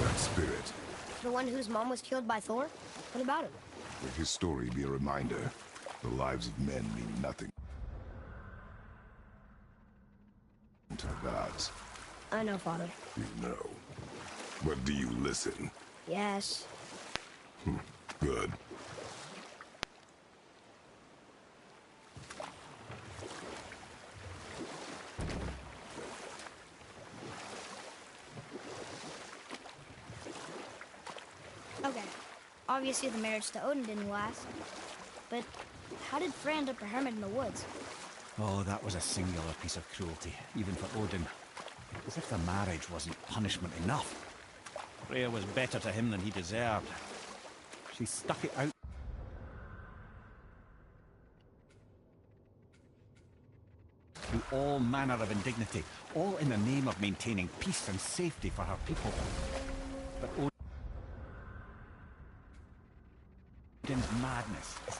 That spirit. The one whose mom was killed by Thor? What about him? Let his story be a reminder. The lives of men mean nothing to the gods. I know, Father. You know. But do you listen? Yes. Good. Okay. Obviously the marriage to Odin didn't last. But how did Frey end up a hermit in the woods? Oh, that was a singular piece of cruelty, even for Odin. As if the marriage wasn't punishment enough. Freya was better to him than he deserved. She stuck it out. Through all manner of indignity, all in the name of maintaining peace and safety for her people. But Odin's madness is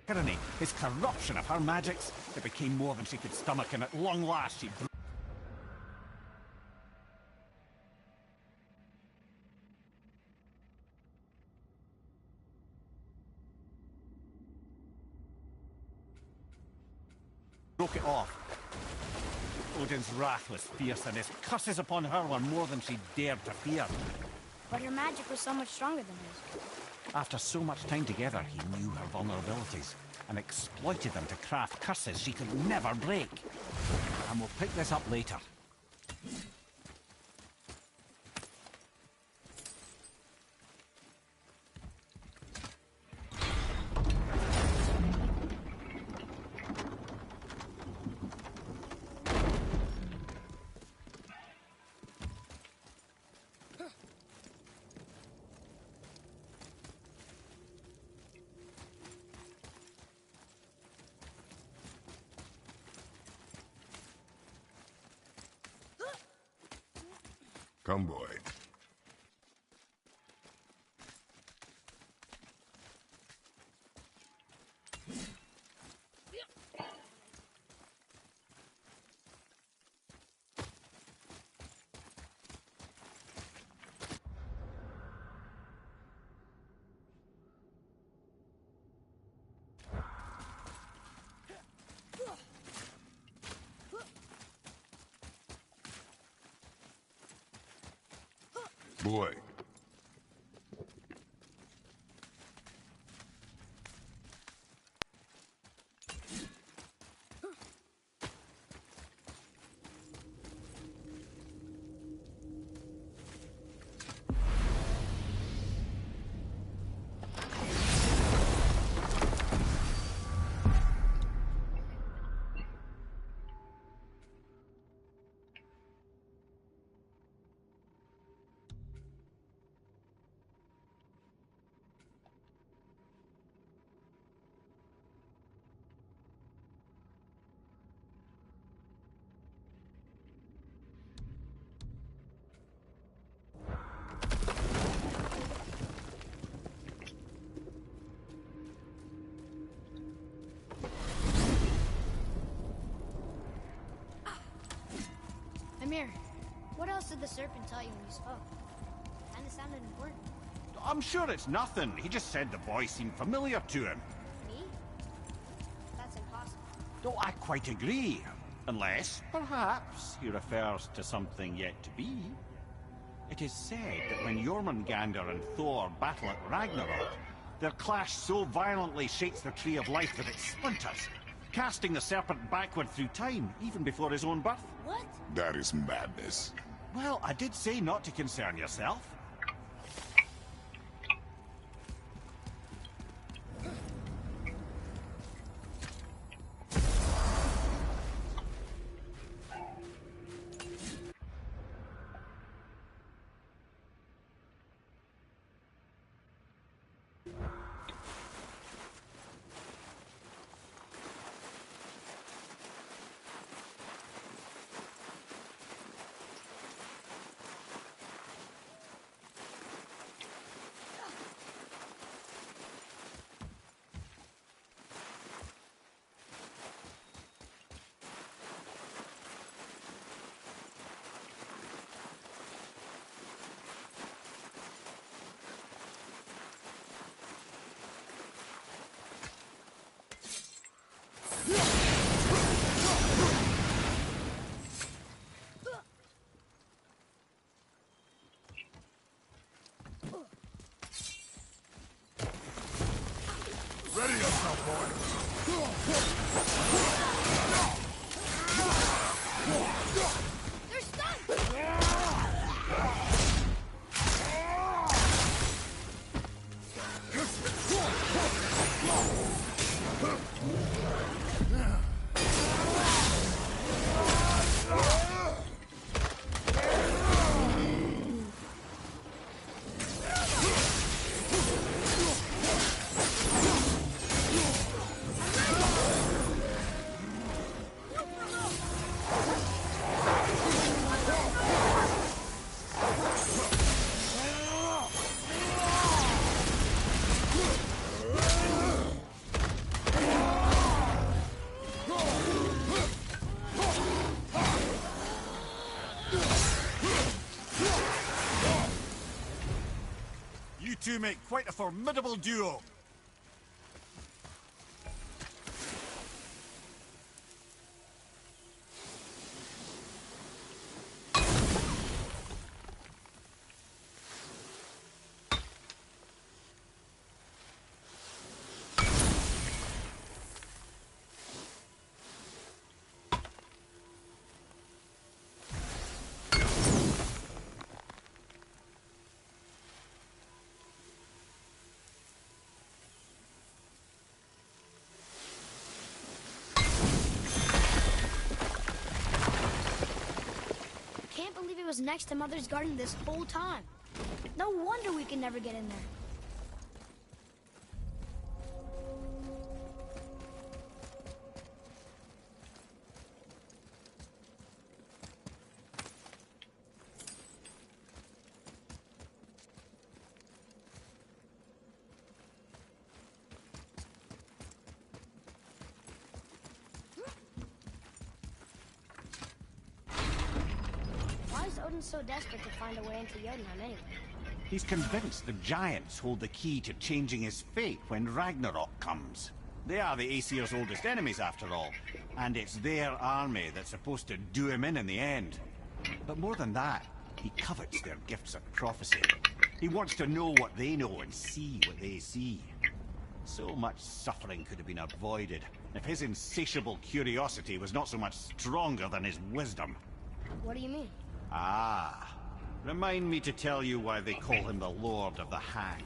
tyranny, his corruption of her magics. It became more than she could stomach, and at long last she broke it off. Odin's wrath was fierce, and his curses upon her were more than she dared to fear. But her magic was so much stronger than his. After so much time together, he knew her vulnerabilities and exploited them to craft curses she could never break. And we'll pick this up later. Come, boy. Boy. Mimir, what else did the serpent tell you when you spoke? Kinda sounded important. I'm sure it's nothing. He just said the boy seemed familiar to him. Me? That's impossible. Don't I quite agree? Unless, perhaps, he refers to something yet to be. It is said that when Jormungandr and Thor battle at Ragnarok, their clash so violently shakes the Tree of Life that it splinters, casting the serpent backward through time, even before his own birth. What? That is madness. Well, I did say not to concern yourself. Ready yourself, They're stunned! You two make quite a formidable duo. was next to Mother's garden this whole time. No wonder we can never get in there. Odin's so desperate to find a way into Jotunheim anyway? He's convinced the giants hold the key to changing his fate when Ragnarok comes. They are the Aesir's oldest enemies, after all, and it's their army that's supposed to do him in the end. But more than that, he covets their gifts of prophecy. He wants to know what they know and see what they see. So much suffering could have been avoided if his insatiable curiosity was not so much stronger than his wisdom. What do you mean? Ah, remind me to tell you why they call him the Lord of the Hanged.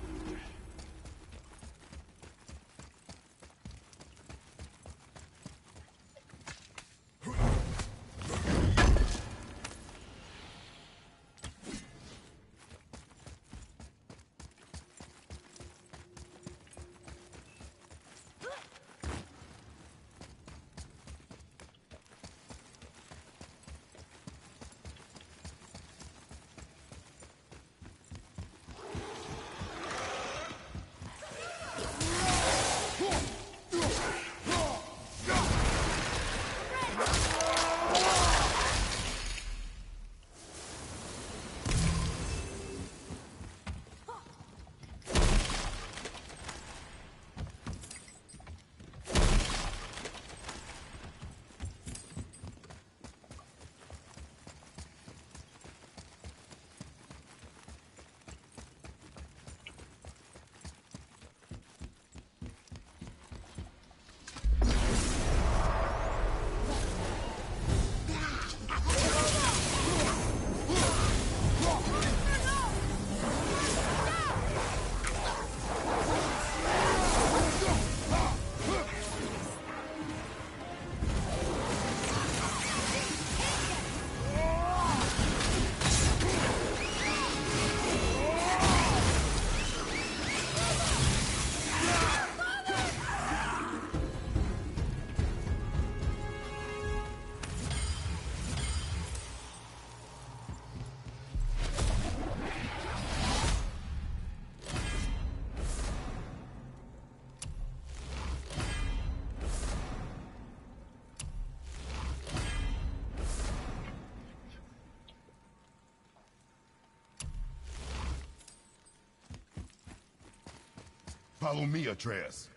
Follow me, Atreus.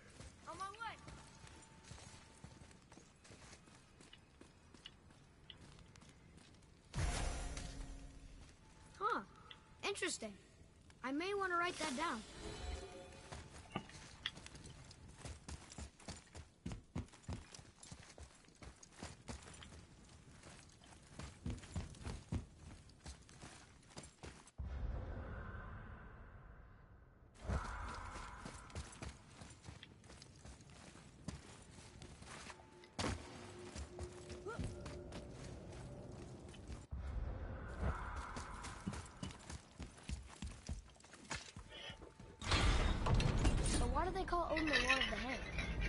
On my way. Huh. Interesting. I may want to write that down. Why do they call Odin the Lord of the Hanged?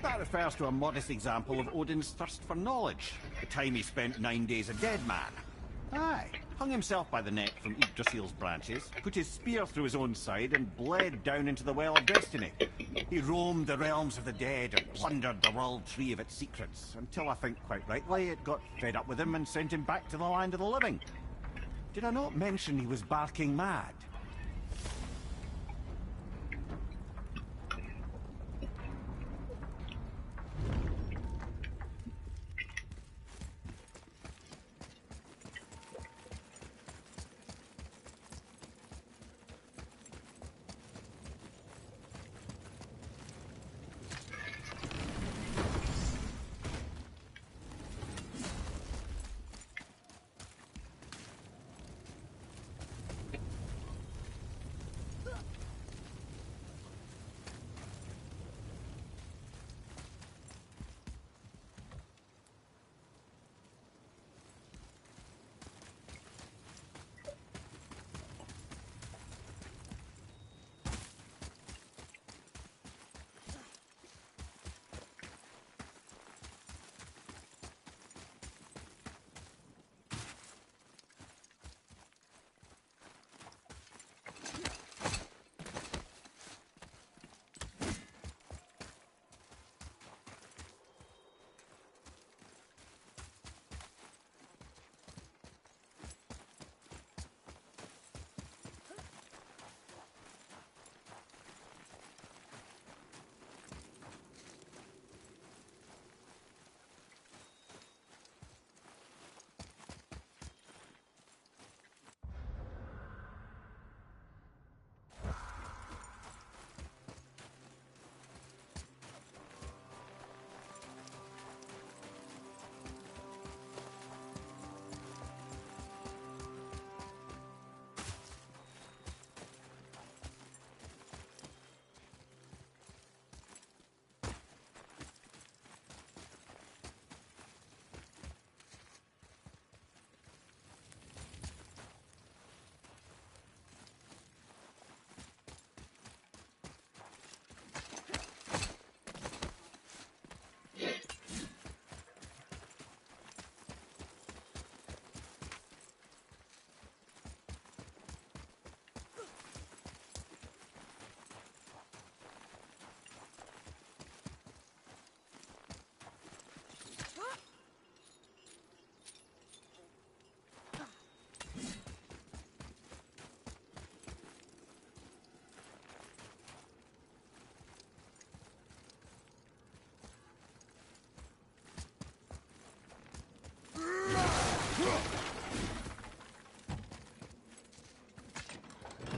That refers to a modest example of Odin's thirst for knowledge. The time he spent 9 days a dead man. Aye, hung himself by the neck from Yggdrasil's branches, put his spear through his own side, and bled down into the Well of Destiny. He roamed the realms of the dead and plundered the World Tree of its secrets, until I think quite rightly it got fed up with him and sent him back to the land of the living. Did I not mention he was barking mad?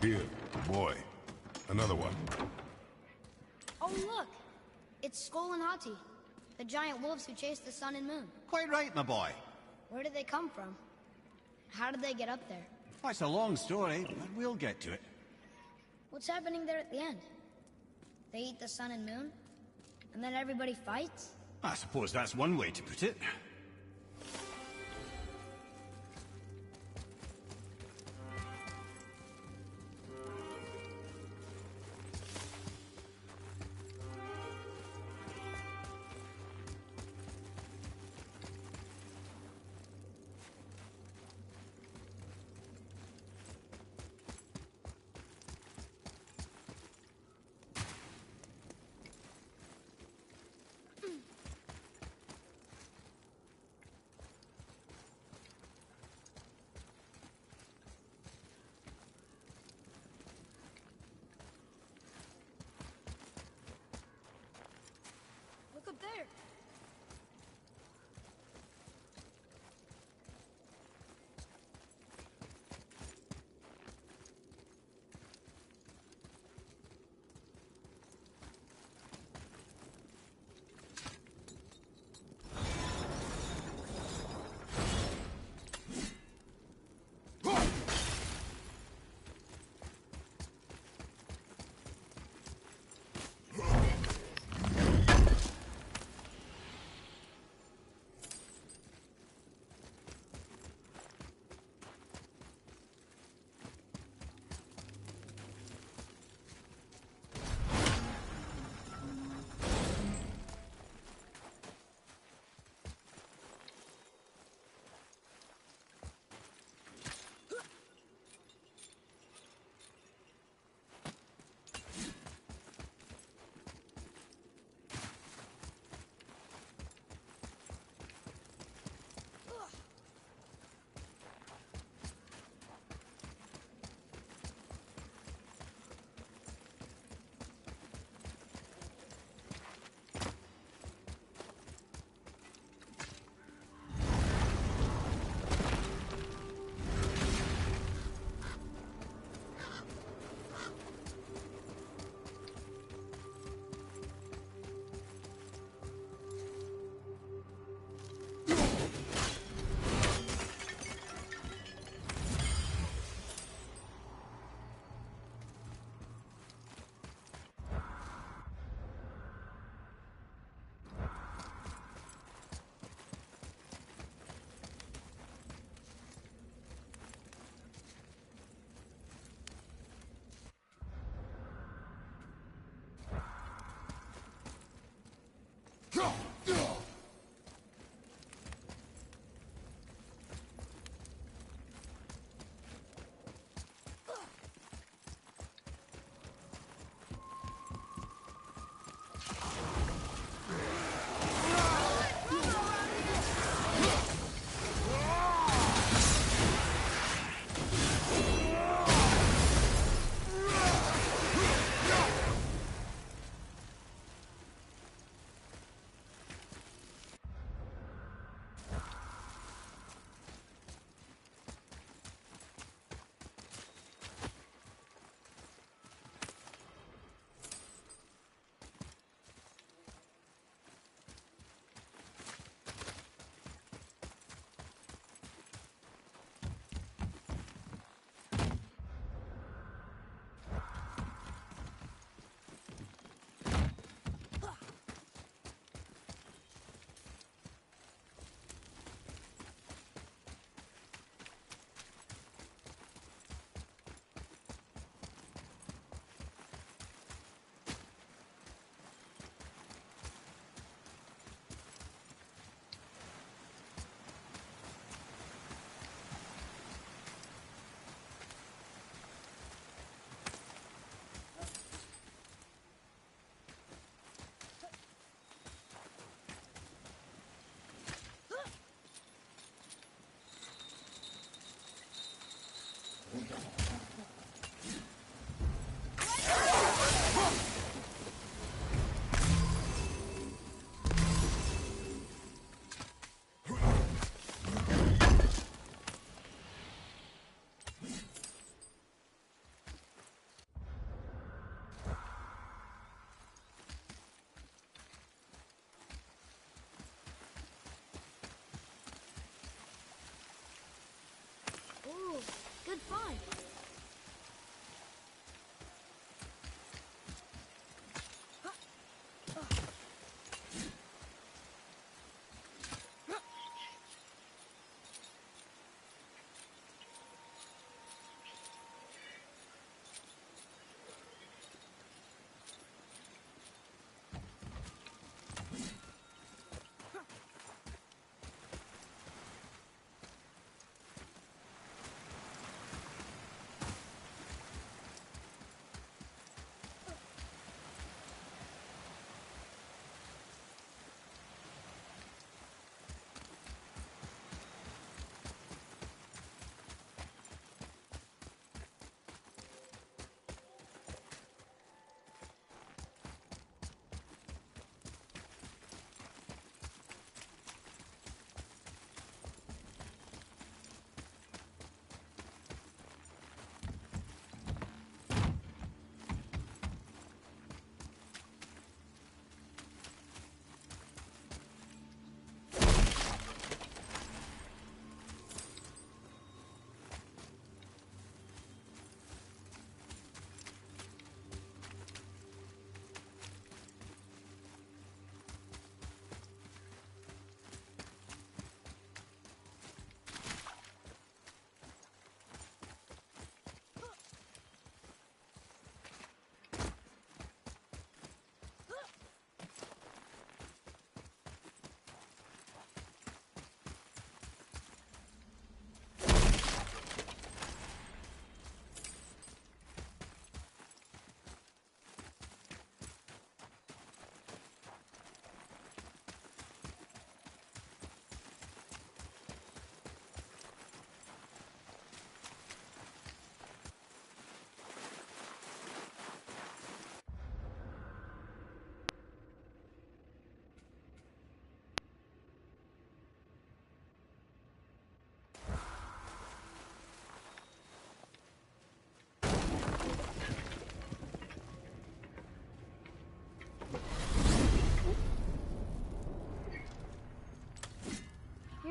Here, boy. Another one. Oh, look! It's Skull and Hati, the giant wolves who chased the sun and moon. Quite right, my boy. Where did they come from? How did they get up there? Well, it's a long story, but we'll get to it. What's happening there at the end? They eat the sun and moon? And then everybody fights? I suppose that's one way to put it. Look up there!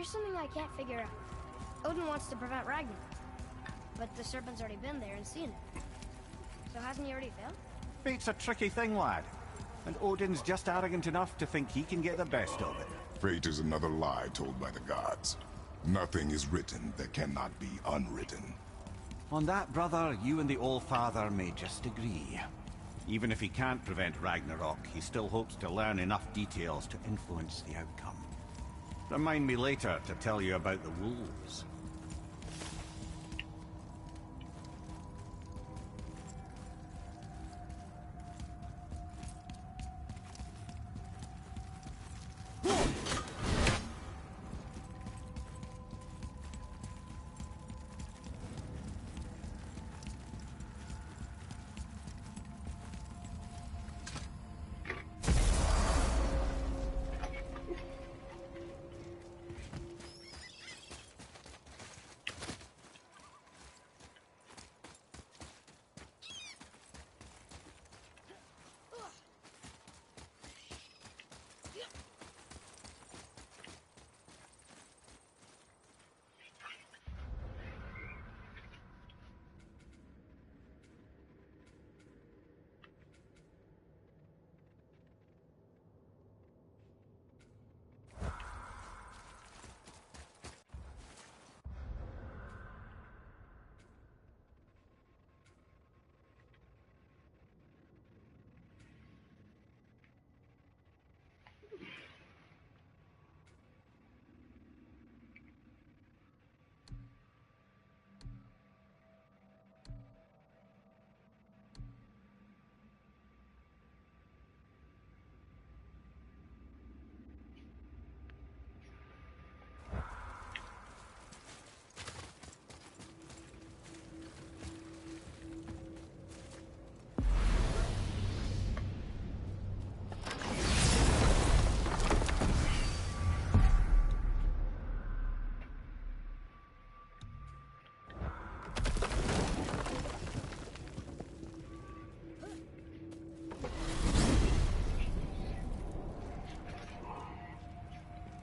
There's something I can't figure out. Odin wants to prevent Ragnarok, but the serpent's already been there and seen it. So hasn't he already failed? Fate's a tricky thing, lad. And Odin's just arrogant enough to think he can get the best of it. Fate is another lie told by the gods. Nothing is written that cannot be unwritten. On that, brother, you and the All-Father may just agree. Even if he can't prevent Ragnarok, he still hopes to learn enough details to influence the outcome. Remind me later to tell you about the wolves.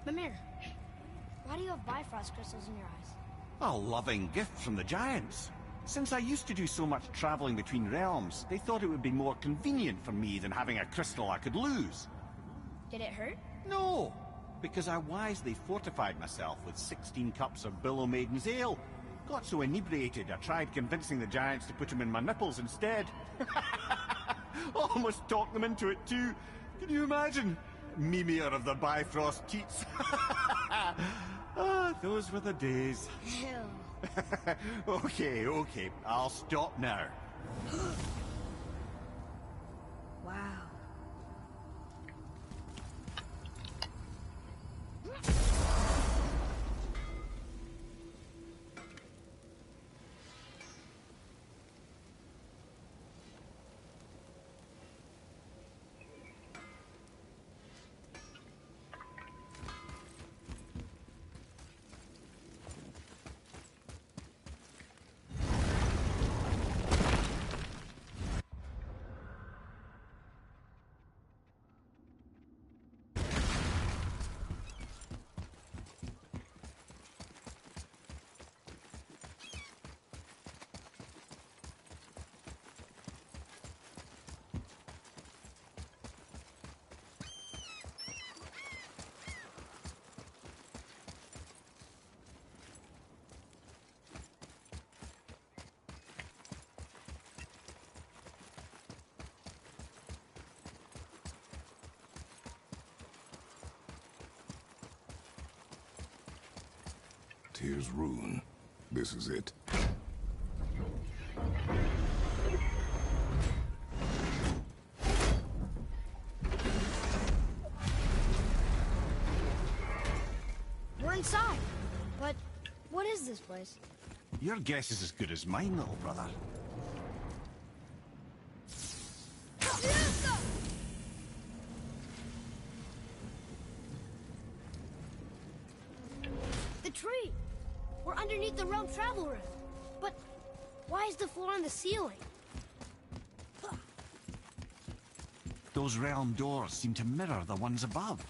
Mimir, why do you have Bifrost crystals in your eyes? A loving gift from the giants. Since I used to do so much traveling between realms, they thought it would be more convenient for me than having a crystal I could lose. Did it hurt? No, because I wisely fortified myself with 16 cups of Billow Maiden's ale. Got so inebriated, I tried convincing the giants to put them in my nipples instead. Almost talked them into it too. Can you imagine? Mimir of the Bifrost teats. Ah, those were the days. Ew. Okay, I'll stop now. Wow. Tyr's rune. This is it. We're inside. But what is this place? Your guess is as good as mine, little brother. The tree! We're underneath the realm travel rift. But why is the floor on the ceiling? Those realm doors seem to mirror the ones above.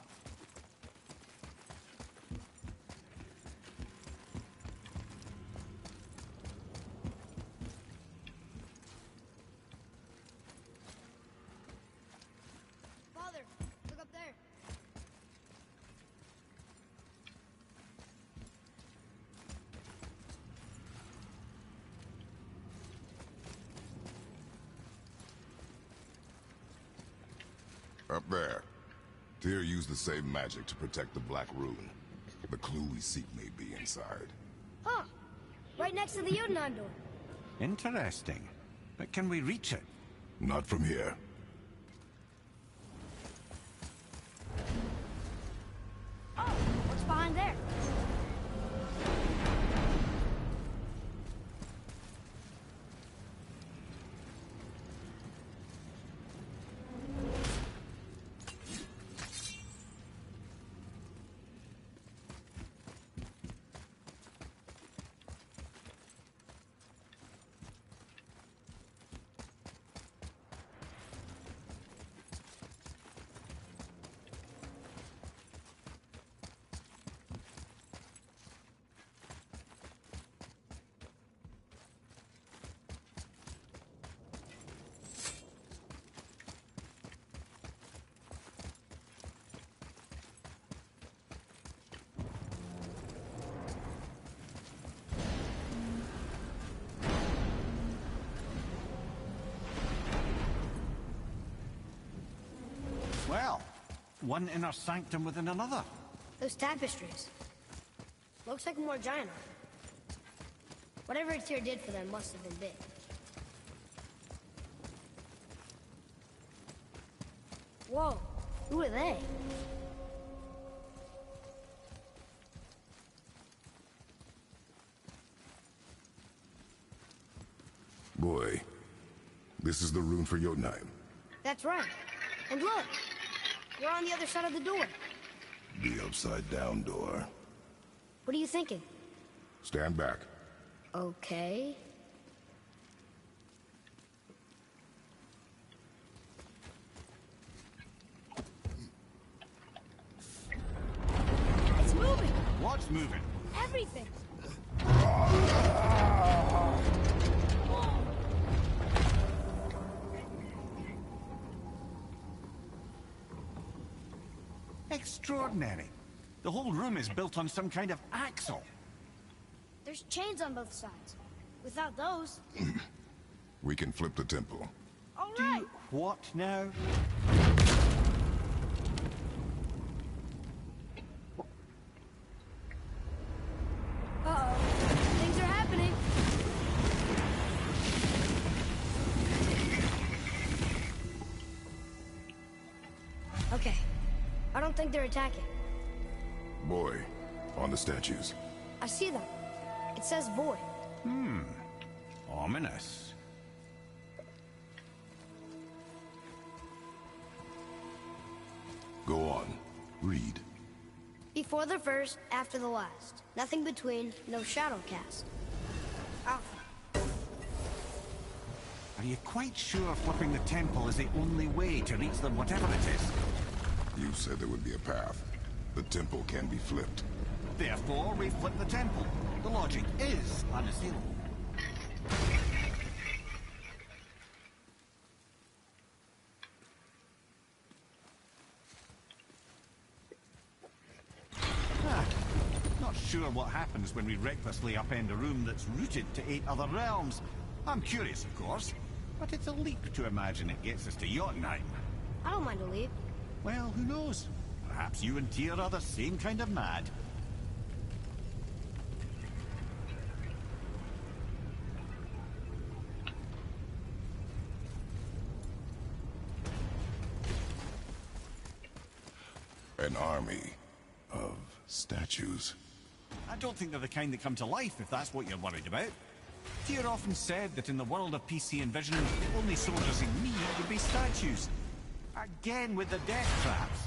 Up there. Tyr used the same magic to protect the Black Rune. The clue we seek may be inside. Huh. Right next to the Jotunheim door. Interesting. But can we reach it? Not from here. Oh, what's behind there? Well, one inner sanctum within another. Those tapestries. Looks like more giant art. Whatever Tyr did for them must have been big. Whoa, who are they? Boy, this is the rune for Jotunheim. That's right. And look, we're on the other side of the door. The upside-down door. What are you thinking? Stand back. Okay. It's moving! What's moving? Everything! Extraordinary. The whole room is built on some kind of axle. There's chains on both sides. Without those... We can flip the temple. All right! Do what now? Uh-oh. Things are happening. Okay. I don't think they're attacking. Boy, on the statues. I see them. It says void. Ominous. Go on. Read. Before the first, after the last. Nothing between, no shadow cast. Alpha. Are you quite sure flipping the temple is the only way to reach them, whatever it is? You said there would be a path. The temple can be flipped. Therefore, we flip the temple. The logic is unassailable. Not sure what happens when we recklessly upend a room that's rooted to 8 other realms. I'm curious, of course, but it's a leap to imagine it gets us to Jotunheim. I don't mind a leap. Well, who knows? Perhaps you and Tyr are the same kind of mad. An army of statues. I don't think they're the kind that come to life, if that's what you're worried about. Tyr often said that in the world of PC and Vision, the only soldiers in need would be statues. Again with the death traps.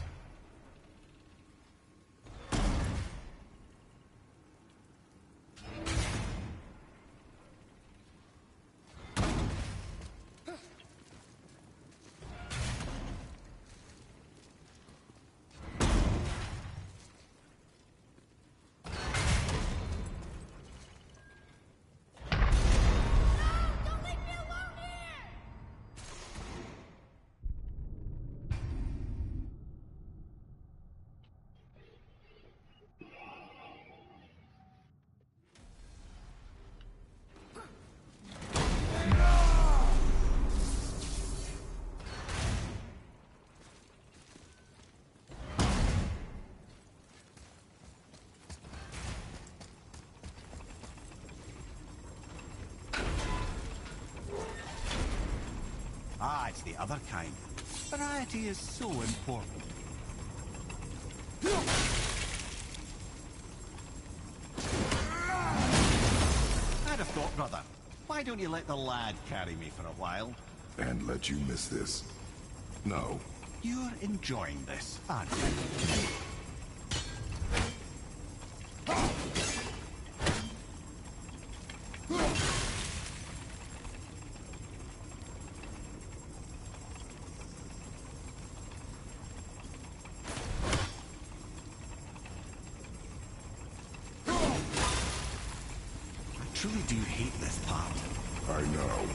Ah, it's the other kind. Variety is so important. I'd have thought, brother. Why don't you let the lad carry me for a while? And let you miss this? No. You're enjoying this, aren't you? I truly do hate this part. I know.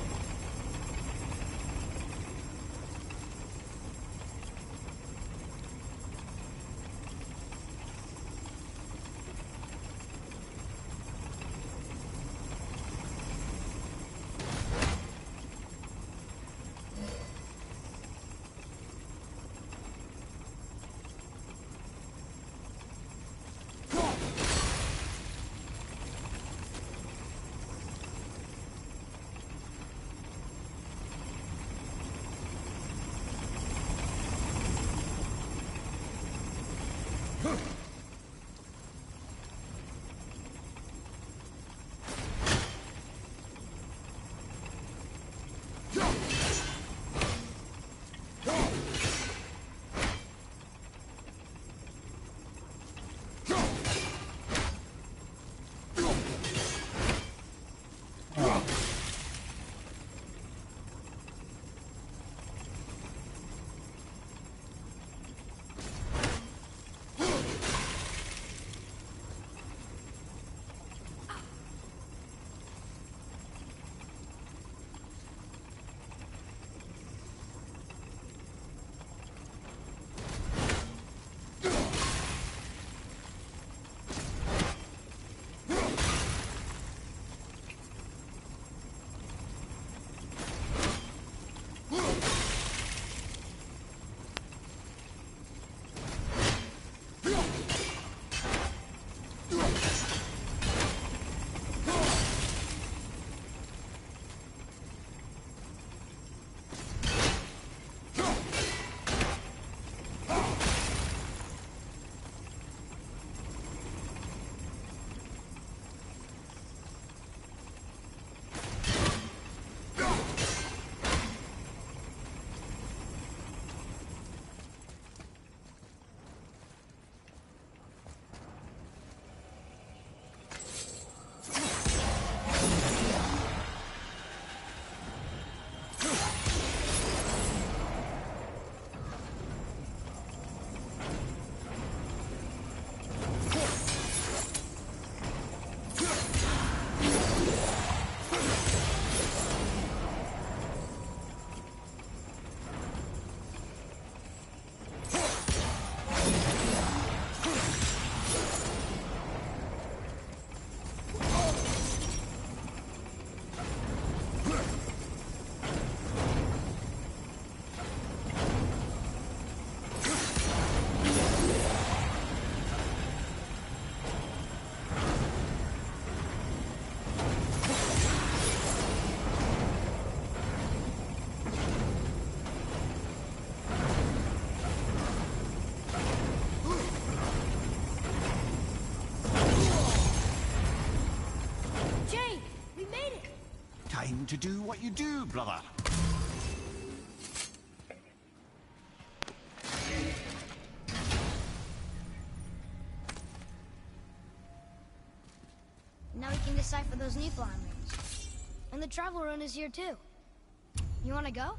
Time to do what you do, brother. Now we can decipher those Niflheim runes. And the travel rune is here too. You wanna go?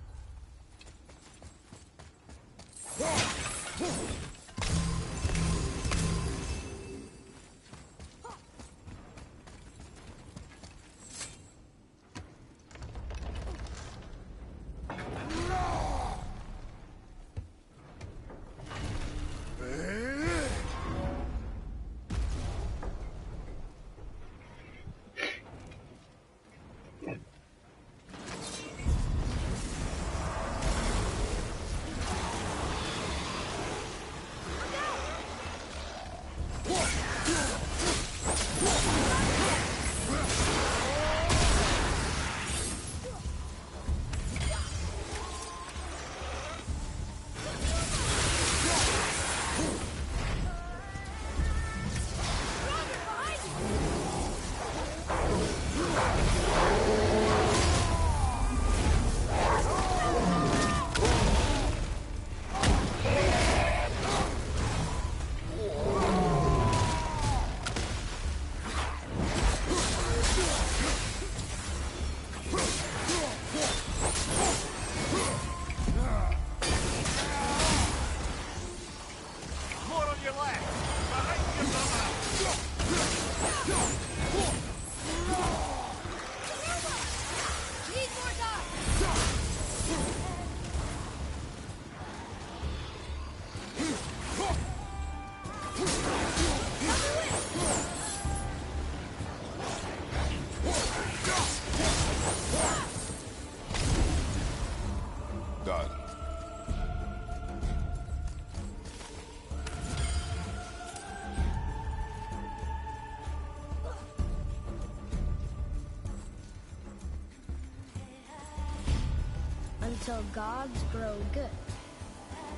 until gods grow good.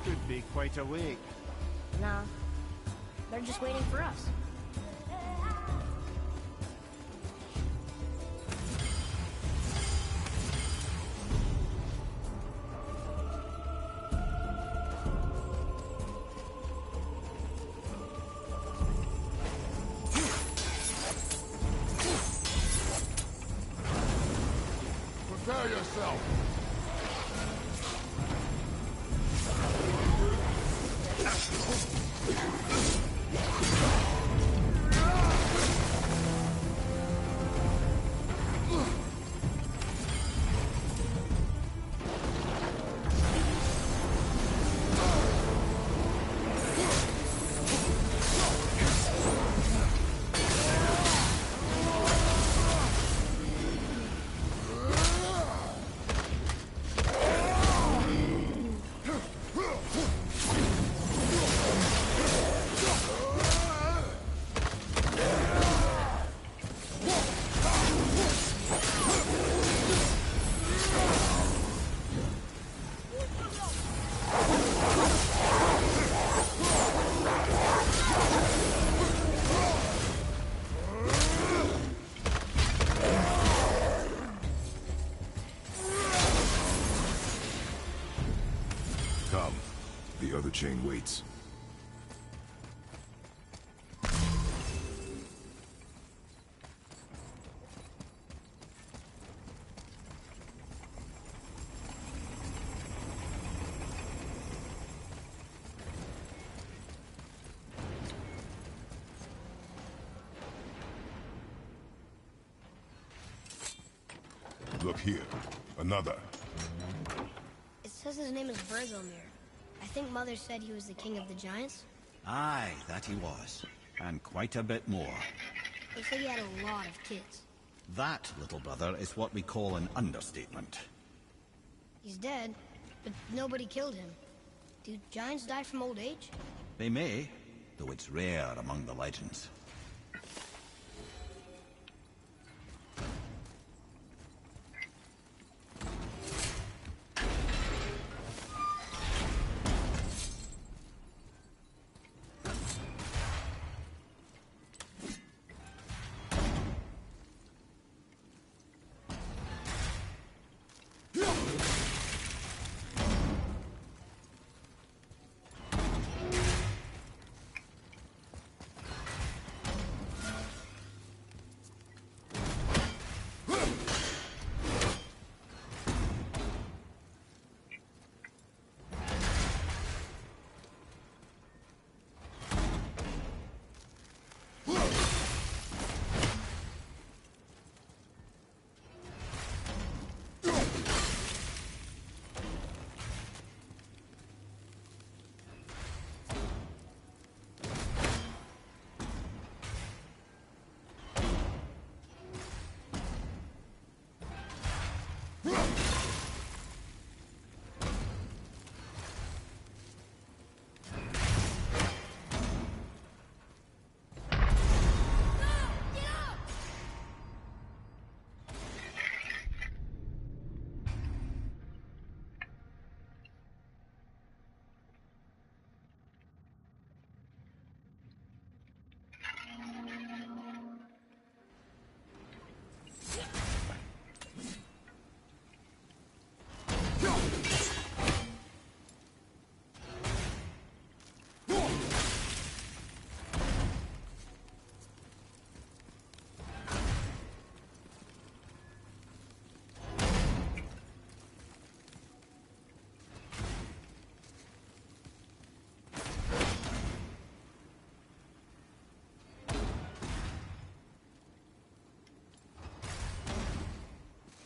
Could be quite a wait. Nah, they're just waiting for us. Prepare yourself. Come. The other chain waits. Look here. Another. It says his name is Bergelmir. I think Mother said he was the king of the giants. Aye, that he was. And quite a bit more. They say he had a lot of kids. That, little brother, is what we call an understatement. He's dead, but nobody killed him. Do giants die from old age? They may, though it's rare among the legends.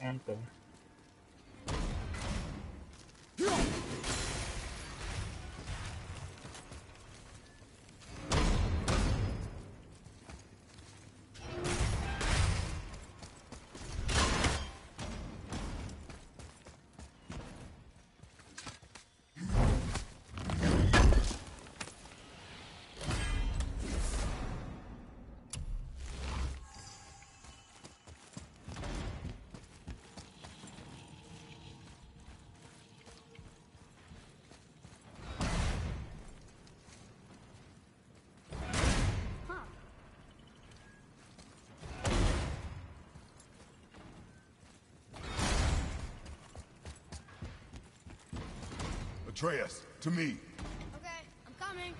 Anthem. Atreus, to me. Okay, I'm coming.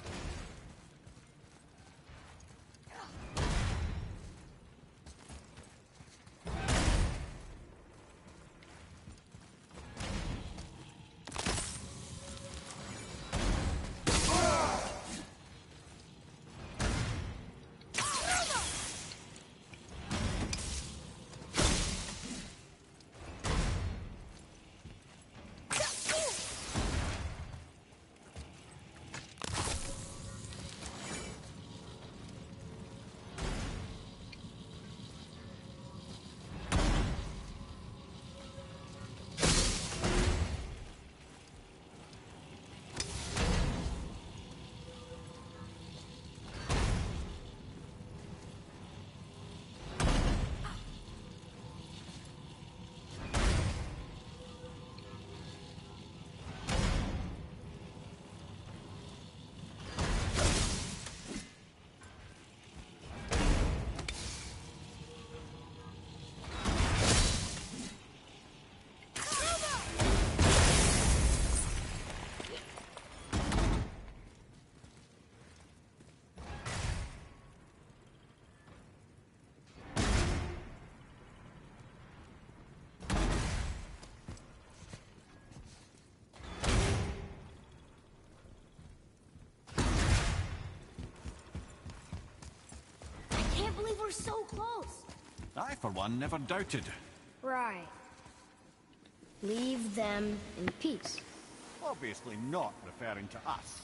I can't believe we're so close. I, for one, never doubted. Right. Leave them in peace. Obviously not referring to us.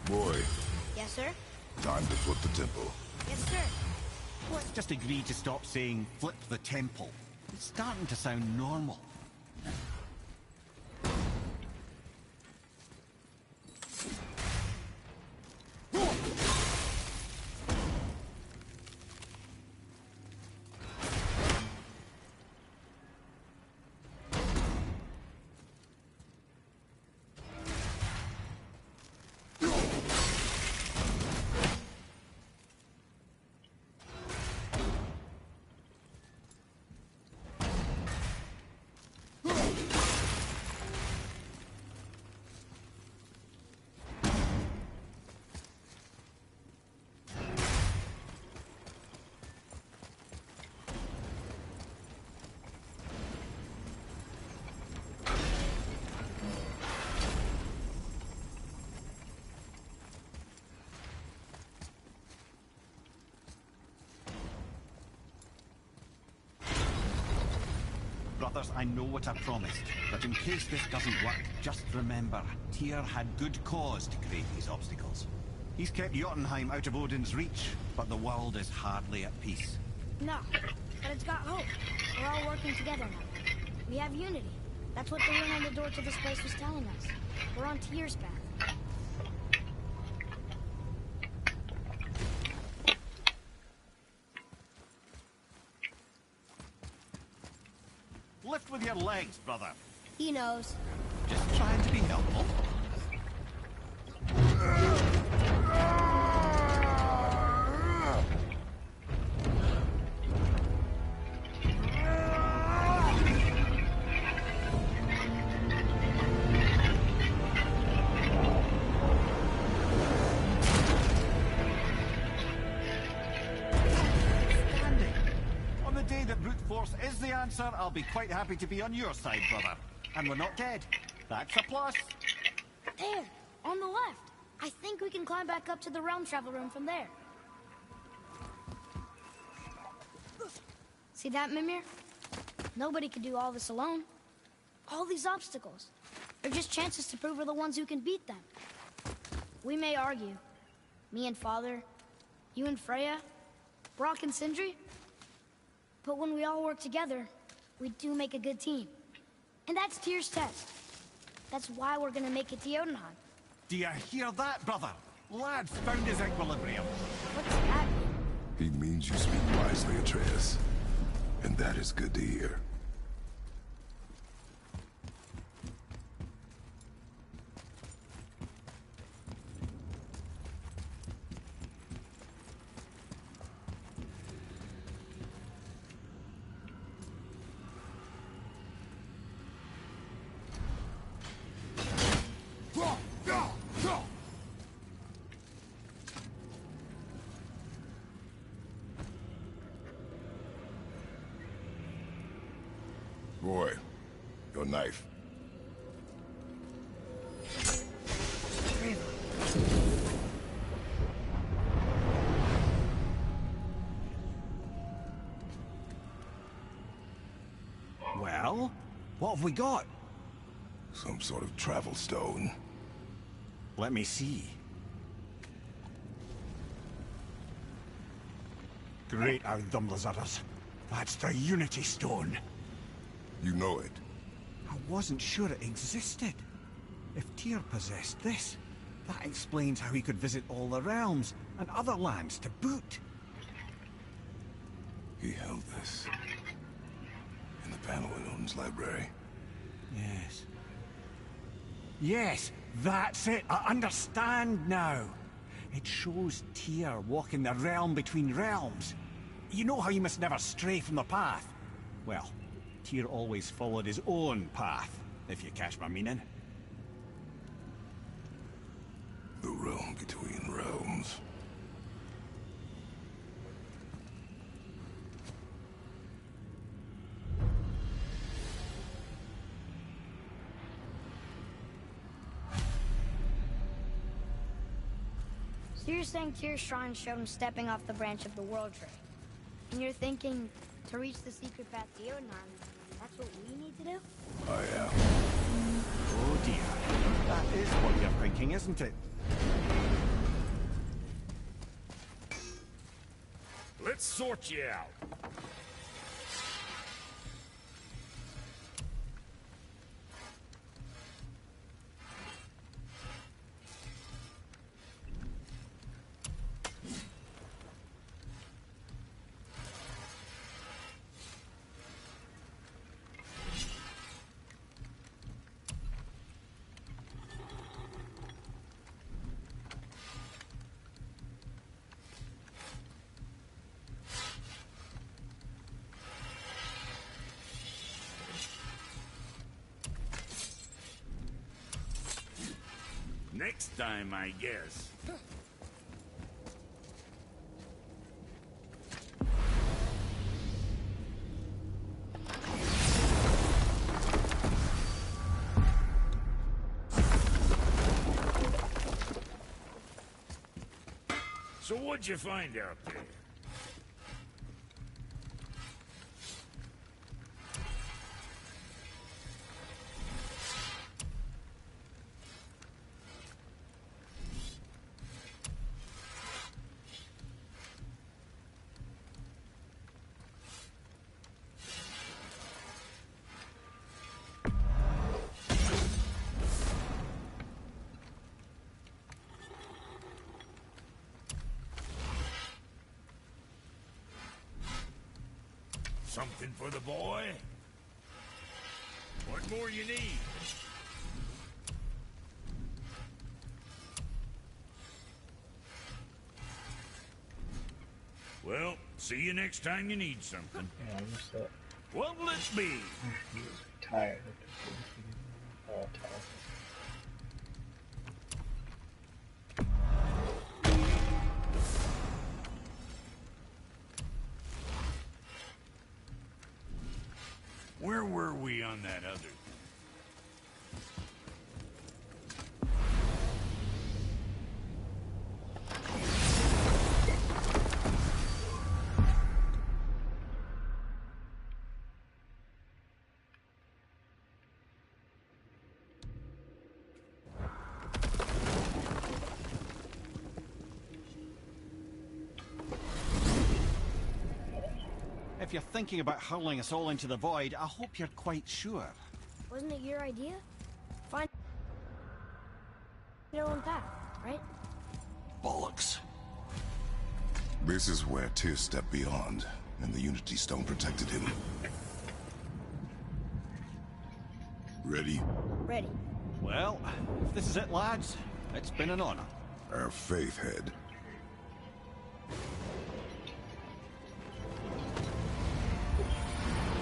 Boy, Yes, sir? time to flip the temple. Yes, sir. Let's just agree to stop saying flip the temple. It's starting to sound normal. Brothers, I know what I promised, but in case this doesn't work, just remember, Tyr had good cause to create these obstacles. He's kept Jotunheim out of Odin's reach, but the world is hardly at peace. No, but it's got hope. We're all working together now. We have unity. That's what the ring on the door to this place was telling us. We're on Tyr's path. Lift with your legs, brother. He knows. Just trying to be helpful. Is the answer, I'll be quite happy to be on your side, brother. And we're not dead. That's a plus. There, on the left. I think we can climb back up to the realm travel room from there. See that, Mimir? Nobody can do all this alone. All these obstacles. They're just chances to prove we're the ones who can beat them. We may argue. Me and Father, you and Freya, Brock and Sindri. But when we all work together, we do make a good team. And that's Tyr's test. That's why we're gonna make it to Jotunheim. Do you hear that, brother? Lad's found his equilibrium. What's that mean? He means you speak wisely, Atreus. And that is good to hear. Boy, your knife. Well, what have we got? Some sort of travel stone. Let me see. Great Ardumlazaras. That's the Unity Stone. You know it. I wasn't sure it existed. If Tyr possessed this, that explains how he could visit all the realms and other lands to boot. He held this in the panel in Odin's library. Yes. Yes, that's it. I understand now. It shows Tyr walking the realm between realms. You know how you must never stray from the path? Well, Tyr always followed his own path, if you catch my meaning. The realm between realms. So you're saying Tyr's shrine showed him stepping off the branch of the World Tree. And you're thinking, to reach the secret path to Jotunheim, that's what we need to do? I am. Oh dear. That is what you're thinking, isn't it? Let's sort you out. Next time, I guess. So what'd you find out there? Something for the boy? What more you need? Well, see you next time you need something. Yeah, I missed that. What will it be? He was tired. Oh, tired. Where were we on that other thing? If you're thinking about hurling us all into the void, I hope you're quite sure. Wasn't it your idea? Find your own path, right? Bollocks. This is where Tyr stepped beyond, and the Unity Stone protected him. Ready? Ready. Well, if this is it, lads, it's been an honor. Our faith head.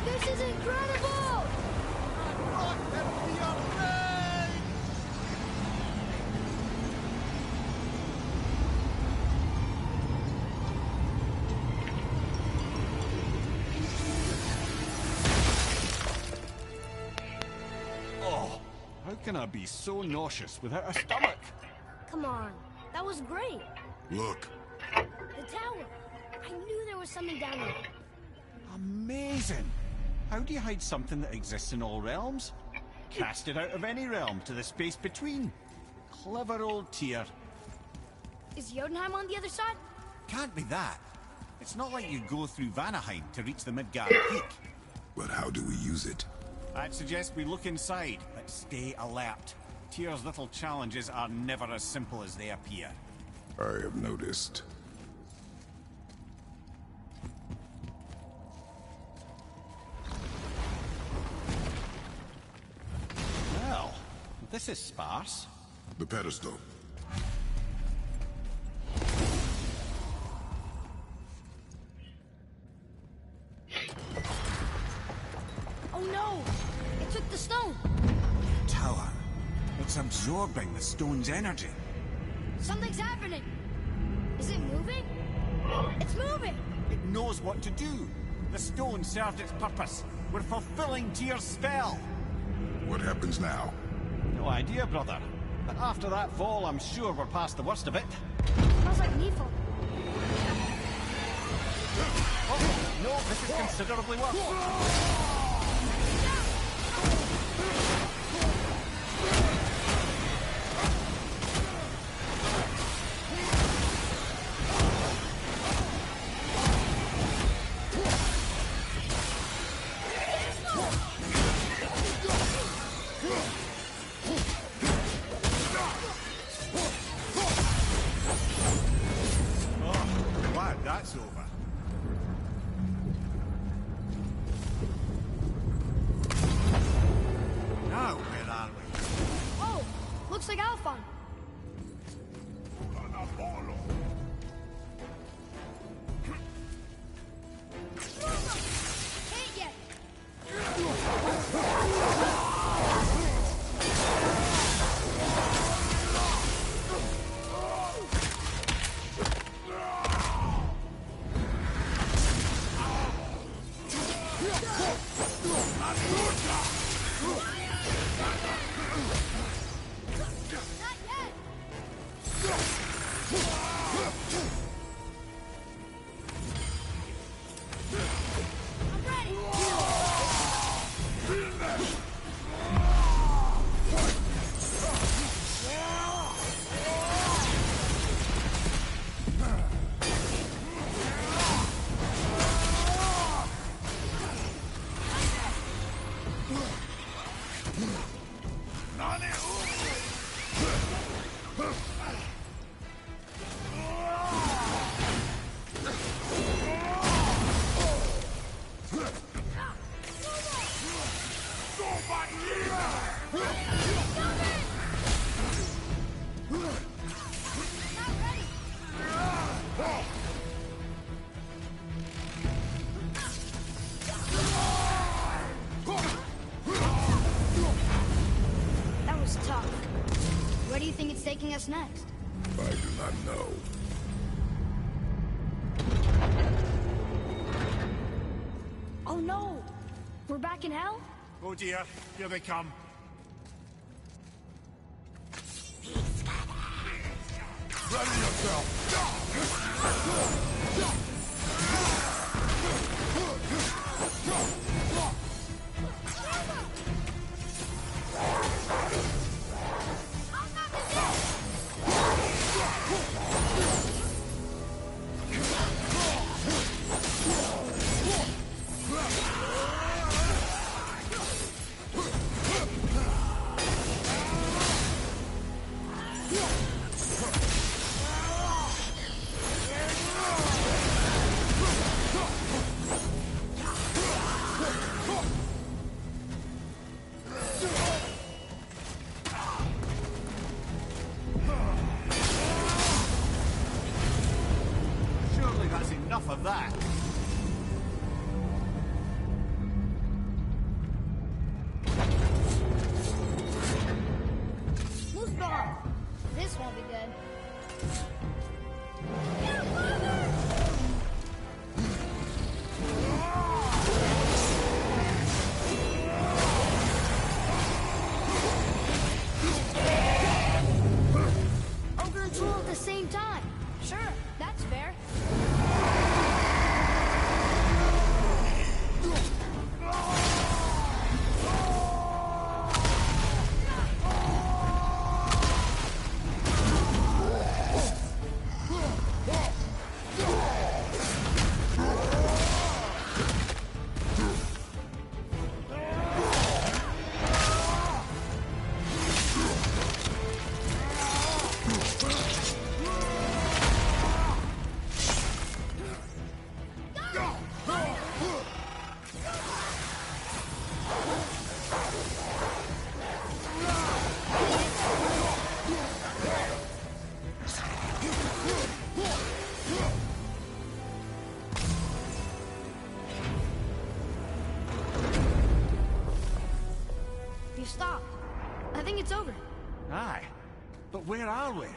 This is incredible! Oh, how can I be so nauseous without a stomach? Come on, that was great. Look. The tower. I knew there was something down there. Amazing! How do you hide something that exists in all realms? Cast it out of any realm to the space between. Clever old Tyr. Is Jotunheim on the other side? Can't be that. It's not like you go through Vanaheim to reach the Midgard Peak. But how do we use it? I'd suggest we look inside, but stay alert. Tyr's little challenges are never as simple as they appear. I have noticed. Well, this is sparse. The pedestal. Oh no! It took the stone! Tower. It's absorbing the stone's energy. Something's happening! Is it moving? It's moving! It knows what to do. The stone served its purpose. We're fulfilling Tyr's spell. What happens now? No idea, brother. But after that fall, I'm sure we're past the worst of it. Smells like Needful. Oh, no, this is considerably worse. that's over. Now, where are we? Oh, looks like Alphon. Can't yet. Not yet. I'm ready. That was tough. Where do you think it's taking us next? I do not know. Oh no! We're back in hell? Oh dear, here they come. Ready yourself! Surely that's enough of that. Muspelheim! This won't be good. Ogre and Troll at the same time. Sure, that's fair. You stopped. I think it's over. Aye. But where are we?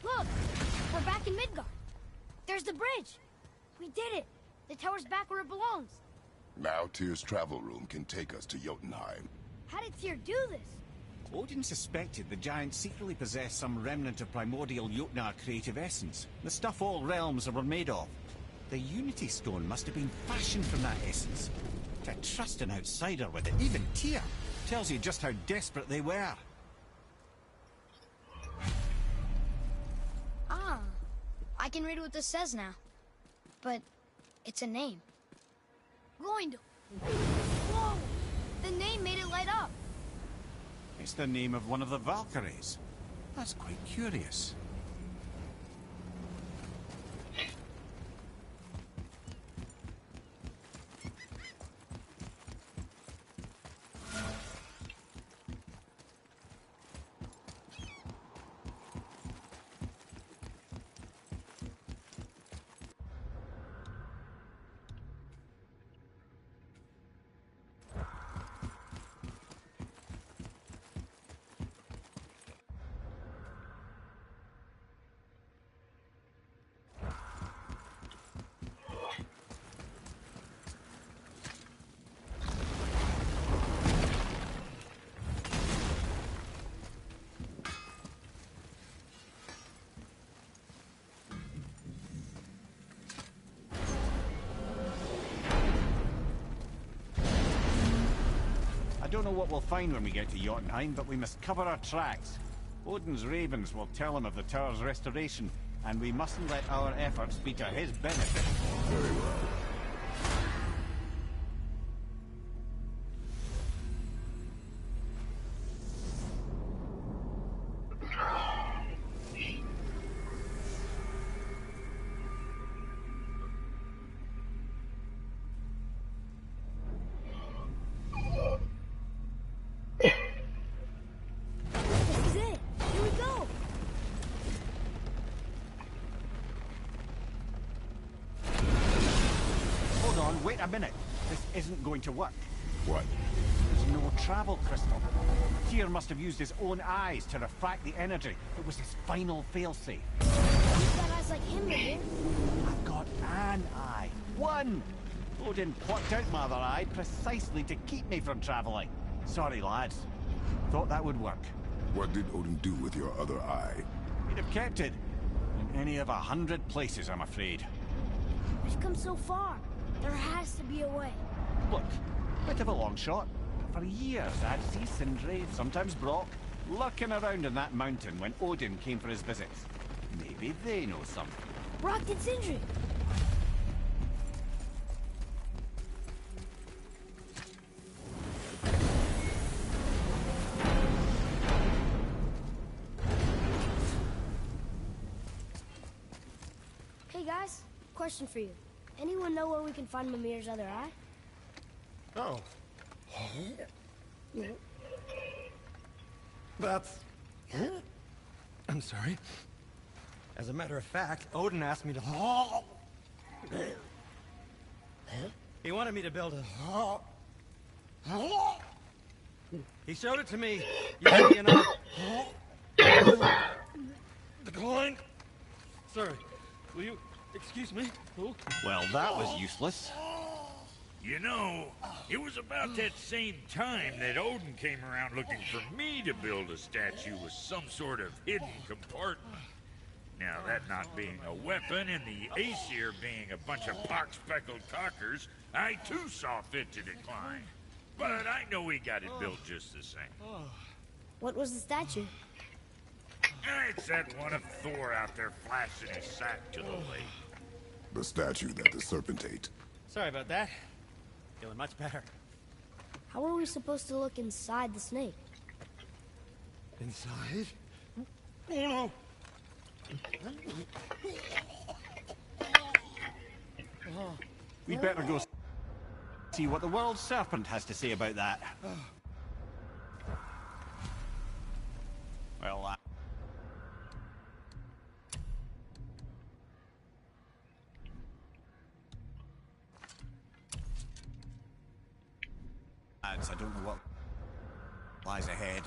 Look! We're back in Midgard. There's the bridge. We did it. The tower's back where it belongs. Now Tyr's travel room can take us to Jotunheim. How did Tyr do this? Odin suspected the giant secretly possessed some remnant of primordial Jotnar creative essence, the stuff all realms were made of. The Unity Stone must have been fashioned from that essence. To trust an outsider with it, even Tyr, tells you just how desperate they were. Ah, I can read what this says now. But it's a name. Gloindor. Whoa! The name made it light up. It's the name of one of the Valkyries. That's quite curious. I don't know what we'll find when we get to Jotunheim, but we must cover our tracks. Odin's ravens will tell him of the tower's restoration, and we mustn't let our efforts be to his benefit. Very well. Wait a minute. This isn't going to work. What? There's no travel crystal. Tyr must have used his own eyes to refract the energy. It was his final failsafe. You've got eyes like him, Mimir. I've got an eye. One! Odin plucked out my other eye precisely to keep me from traveling. Sorry, lads. Thought that would work. What did Odin do with your other eye? He'd have kept it. In any of 100 places, I'm afraid. We've come so far. There has to be a way. Look, bit of a long shot. For years, I'd see Sindri, sometimes Brock, lurking around in that mountain when Odin came for his visits. Maybe they know something. Brock and Sindri. Hey guys, question for you. Anyone know where we can find Mimir's other eye? Oh. That's... I'm sorry. As a matter of fact, Odin asked me to... He wanted me to build a... He showed it to me. You know... The coin? Sorry. Will you... Excuse me? Who? Well, that was useless. You know, it was about that same time that Odin came around looking for me to build a statue with some sort of hidden compartment. Now, that not being a weapon and the Aesir being a bunch of pox-speckled cockers, I too saw fit to decline. But I know we got it built just the same. What was the statue? It's that one of Thor out there flashing his sack to the lake. The statue that the serpent ate. Sorry about that. Feeling much better. How are we supposed to look inside the snake? Inside? Oh no! We'd better go see what the world serpent has to say about that. Well, lads, I don't know what lies ahead.